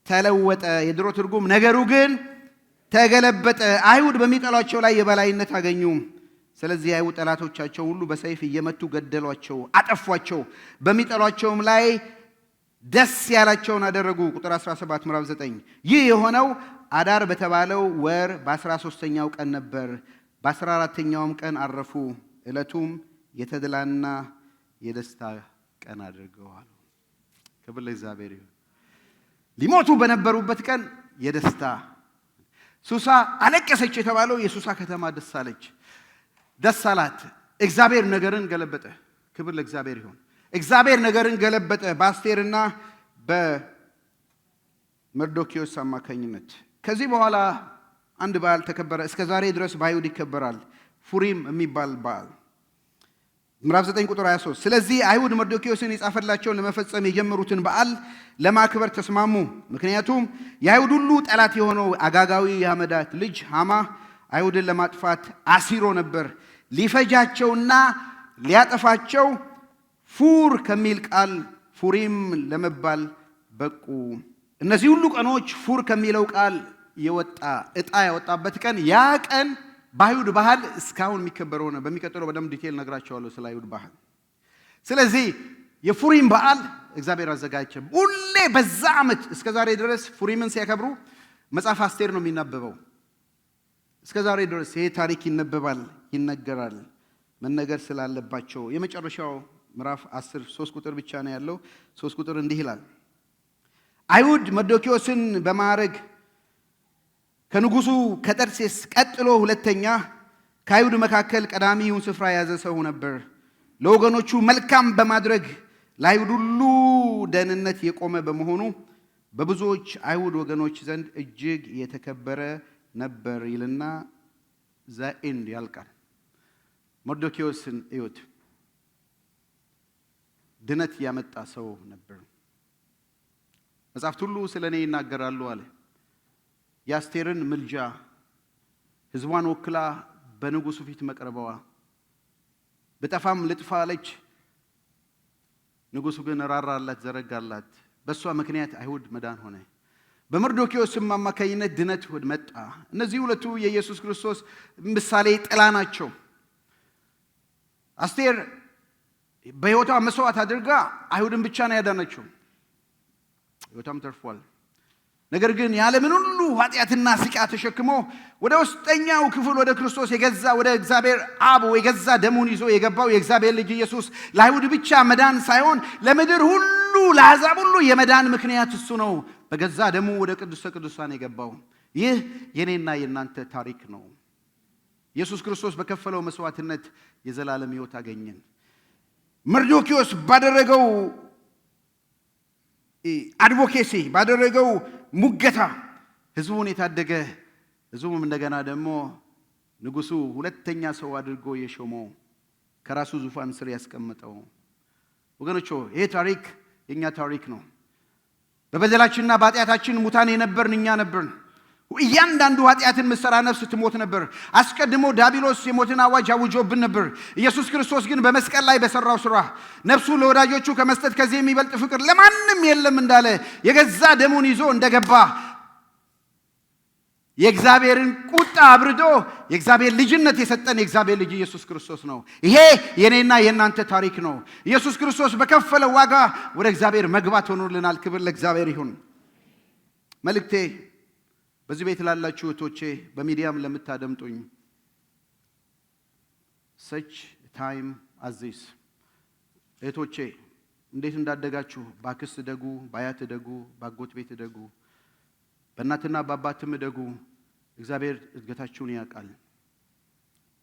ተለወጠ። የድሮ ትርጉም ነገሩ ግን ተገለበጠ። አይሁድ በሚጠሏቸው ላይ የበላይነት አገኙ። ስለዚህ የአይሁድ ጠላቶቻቸው ሁሉ በሰይፍ እየመቱ ገደሏቸው፣ አጠፏቸው። በሚጠሏቸውም ላይ ደስ ያላቸውን አደረጉ። ቁጥር 17 ምዕራፍ 9 ይህ የሆነው አዳር በተባለው ወር በ13ኛው ቀን ነበር። በ14ኛውም ቀን አረፉ። ዕለቱም የተድላና የደስታ ቀን አድርገዋል። ክብር ለእግዚአብሔር ይሁን። ሊሞቱ በነበሩበት ቀን የደስታ ሱሳ አለቀሰች የተባለው የሱሳ ከተማ ደስ አለች፣ ደስ አላት። እግዚአብሔር ነገርን ገለበጠ። ክብር ለእግዚአብሔር ይሁን። እግዚአብሔር ነገርን ገለበጠ በአስቴርና በመርዶክዮስ አማካኝነት። ከዚህ በኋላ አንድ በዓል ተከበረ። እስከ ዛሬ ድረስ በአይሁድ ይከበራል። ፉሪም የሚባል በዓል ምዕራፍ 9 ቁጥር 23 ስለዚህ አይሁድ መርዶክዮስን የጻፈላቸውን ለመፈጸም የጀመሩትን በዓል ለማክበር ተስማሙ። ምክንያቱም የአይሁድ ሁሉ ጠላት የሆነው አጋጋዊ የሐመዳት ልጅ ሃማ አይሁድን ለማጥፋት አሲሮ ነበር። ሊፈጃቸውና ሊያጠፋቸው ፉር ከሚል ቃል ፉሪም ለመባል በቁ። እነዚህ ሁሉ ቀኖች ፉር ከሚለው ቃል የወጣ ዕጣ ያወጣበት ቀን ያ ቀን በአይሁድ ባህል እስካሁን የሚከበረው ነው። በሚቀጥለው በደንብ ዲቴል ነግራቸዋለሁ ስለ አይሁድ ባህል። ስለዚህ የፉሪም በዓል እግዚአብሔር አዘጋጀ። ሁሌ በዛ ዓመት እስከ ዛሬ ድረስ ፉሪምን ሲያከብሩ መጽሐፍ አስቴር ነው የሚነበበው። እስከ ዛሬ ድረስ ይሄ ታሪክ ይነበባል፣ ይነገራል፣ መነገር ስላለባቸው። የመጨረሻው ምዕራፍ 10 3 ቁጥር ብቻ ነው ያለው። 3 ቁጥር እንዲህ ይላል፣ አይሁድ መርዶክዮስን በማዕረግ ከንጉሱ ከጠርሴስ ቀጥሎ ሁለተኛ ከአይሁድ መካከል ቀዳሚውን ስፍራ የያዘ ሰው ነበር። ለወገኖቹ መልካም በማድረግ ለአይሁድ ሁሉ ደህንነት የቆመ በመሆኑ በብዙዎች አይሁድ ወገኖች ዘንድ እጅግ የተከበረ ነበር ይልና ዘኤንድ ያልቃል። መርዶክዮስን እዩት። ድነት ያመጣ ሰው ነበር። መጽሐፍት ሁሉ ስለ እኔ ይናገራሉ አለ። የአስቴርን ምልጃ ሕዝቧን ወክላ በንጉሱ ፊት መቅረበዋ በጠፋም ልጥፋ አለች። ንጉሱ ግን ራራላት፣ ዘረጋላት። በእሷ ምክንያት አይሁድ መዳን ሆነ። በመርዶክዮስም አማካኝነት ድነት መጣ። እነዚህ ሁለቱ የኢየሱስ ክርስቶስ ምሳሌ ጥላ ናቸው። አስቴር በሕይወቷ መስዋዕት አድርጋ አይሁድን ብቻ ነው ያዳነችው። ሕይወቷም ተርፏል። ነገር ግን የዓለምን ሁሉ ኃጢአትና ስቃይ ተሸክሞ ወደ ውስጠኛው ክፍል ወደ ክርስቶስ የገዛ ወደ እግዚአብሔር አብ የገዛ ደሙን ይዞ የገባው የእግዚአብሔር ልጅ ኢየሱስ ለአይሁድ ብቻ መዳን ሳይሆን ለምድር ሁሉ ለአሕዛብ ሁሉ የመዳን ምክንያት እሱ ነው። በገዛ ደሙ ወደ ቅድስተ ቅዱሳን የገባው። ይህ የኔና የእናንተ ታሪክ ነው። ኢየሱስ ክርስቶስ በከፈለው መስዋዕትነት የዘላለም ሕይወት አገኘን። መርዶክዮስ ባደረገው አድቮኬሲ ባደረገው ሙገታ ሕዝቡን የታደገ፣ ሕዝቡም እንደገና ደግሞ ንጉሱ ሁለተኛ ሰው አድርጎ የሾመው ከራሱ ዙፋን ስር ያስቀመጠው። ወገኖች ይሄ ታሪክ የኛ ታሪክ ነው። በበደላችንና በኃጢአታችን ሙታን የነበርን እኛ ነበርን። እያንዳንዱ ኃጢአትን ምሰራ ነፍስ ትሞት ነበር። አስቀድሞ ዲያብሎስ የሞትን አዋጅ አውጆብን ነበር። ኢየሱስ ክርስቶስ ግን በመስቀል ላይ በሰራው ስራ ነፍሱ ለወዳጆቹ ከመስጠት ከዚህ የሚበልጥ ፍቅር ለማንም የለም እንዳለ የገዛ ደሙን ይዞ እንደገባ የእግዚአብሔርን ቁጣ አብርዶ የእግዚአብሔር ልጅነት የሰጠን የእግዚአብሔር ልጅ ኢየሱስ ክርስቶስ ነው። ይሄ የኔና የእናንተ ታሪክ ነው። ኢየሱስ ክርስቶስ በከፈለው ዋጋ ወደ እግዚአብሔር መግባት ሆኖልናል። ክብር ለእግዚአብሔር ይሁን። መልእክቴ በዚህ ቤት ላላችሁ እህቶቼ፣ በሚዲያም ለምታደምጡኝ such time as this እህቶቼ እንዴት እንዳደጋችሁ በአክስት ደጉ፣ በአያት ደጉ፣ በአጎት ቤት ደጉ፣ በእናትና በአባትም ደጉ። እግዚአብሔር እድገታችሁን ያውቃል።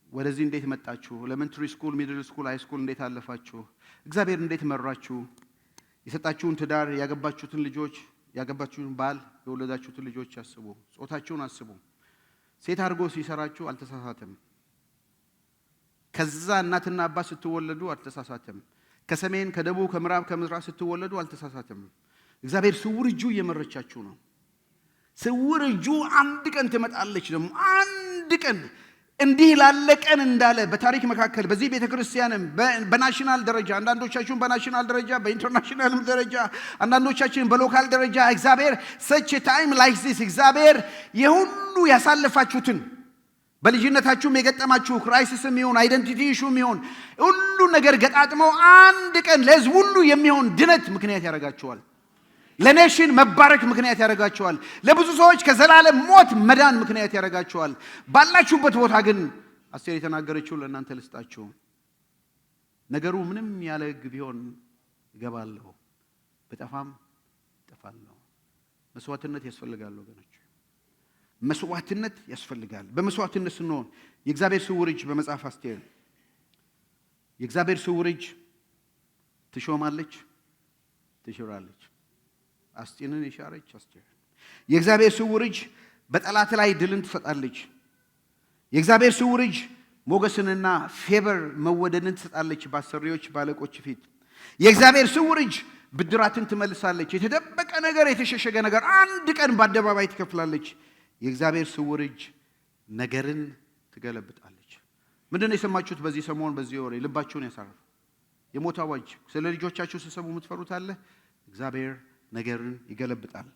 ወደዚህ እንዴት መጣችሁ? ኤሌመንተሪ ስኩል፣ ሚድል ስኩል፣ ሃይ ስኩል እንዴት አለፋችሁ? እግዚአብሔር እንዴት መራችሁ? የሰጣችሁን ትዳር፣ ያገባችሁትን ልጆች፣ ያገባችሁትን ባል፣ የወለዳችሁትን ልጆች አስቡ። ጾታችሁን አስቡ። ሴት አድርጎ ሲሰራችሁ አልተሳሳተም። ከዛ እናትና አባት ስትወለዱ አልተሳሳተም። ከሰሜን ከደቡብ ከምዕራብ ከምስራቅ ስትወለዱ አልተሳሳተም። እግዚአብሔር ስውር እጁ እየመረቻችሁ ነው። ስውር እጁ አንድ ቀን ትመጣለች። ደግሞ አንድ ቀን እንዲህ ላለ ቀን እንዳለ በታሪክ መካከል በዚህ ቤተክርስቲያንም በናሽናል ደረጃ አንዳንዶቻችሁን በናሽናል ደረጃ በኢንተርናሽናልም ደረጃ አንዳንዶቻችሁን በሎካል ደረጃ እግዚአብሔር such a time like this እግዚአብሔር የሁሉ ያሳለፋችሁትን በልጅነታችሁም የገጠማችሁ ክራይሲስም ይሁን አይደንቲቲ ኢሹም ይሁን ሁሉ ነገር ገጣጥመው አንድ ቀን ለሕዝብ ሁሉ የሚሆን ድነት ምክንያት ያደርጋችኋል። ለኔሽን መባረክ ምክንያት ያደርጋችኋል። ለብዙ ሰዎች ከዘላለም ሞት መዳን ምክንያት ያደርጋችኋል። ባላችሁበት ቦታ ግን አስቴር የተናገረችው ለእናንተ ልስጣችሁ። ነገሩ ምንም ያለ ሕግ ቢሆን እገባለሁ፣ በጠፋም እጠፋለሁ። መስዋዕትነት ያስፈልጋል ወገኖች፣ መስዋዕትነት ያስፈልጋል። በመስዋዕትነት ስንሆን የእግዚአብሔር ስውር እጅ በመጽሐፍ አስቴር የእግዚአብሔር ስውር እጅ ትሾማለች፣ ትሽራለች። አስጢንን የሻረች አስቴር የእግዚአብሔር ስውር እጅ በጠላት ላይ ድልን ትሰጣለች። የእግዚአብሔር ስውር እጅ ሞገስንና ፌቨር መወደድን ትሰጣለች በአሰሪዎች ባለቆች ፊት። የእግዚአብሔር ስውር እጅ ብድራትን ትመልሳለች። የተደበቀ ነገር የተሸሸገ ነገር አንድ ቀን በአደባባይ ትከፍላለች። የእግዚአብሔር ስውር እጅ ነገርን ትገለብጣለች። ምንድነው የሰማችሁት በዚህ ሰሞን በዚህ ወሬ? ልባችሁን ያሳርፍ። የሞት አዋጅ ስለ ልጆቻችሁ ሲሰሙ የምትፈሩት አለ። እግዚአብሔር ነገርን ይገለብጣል።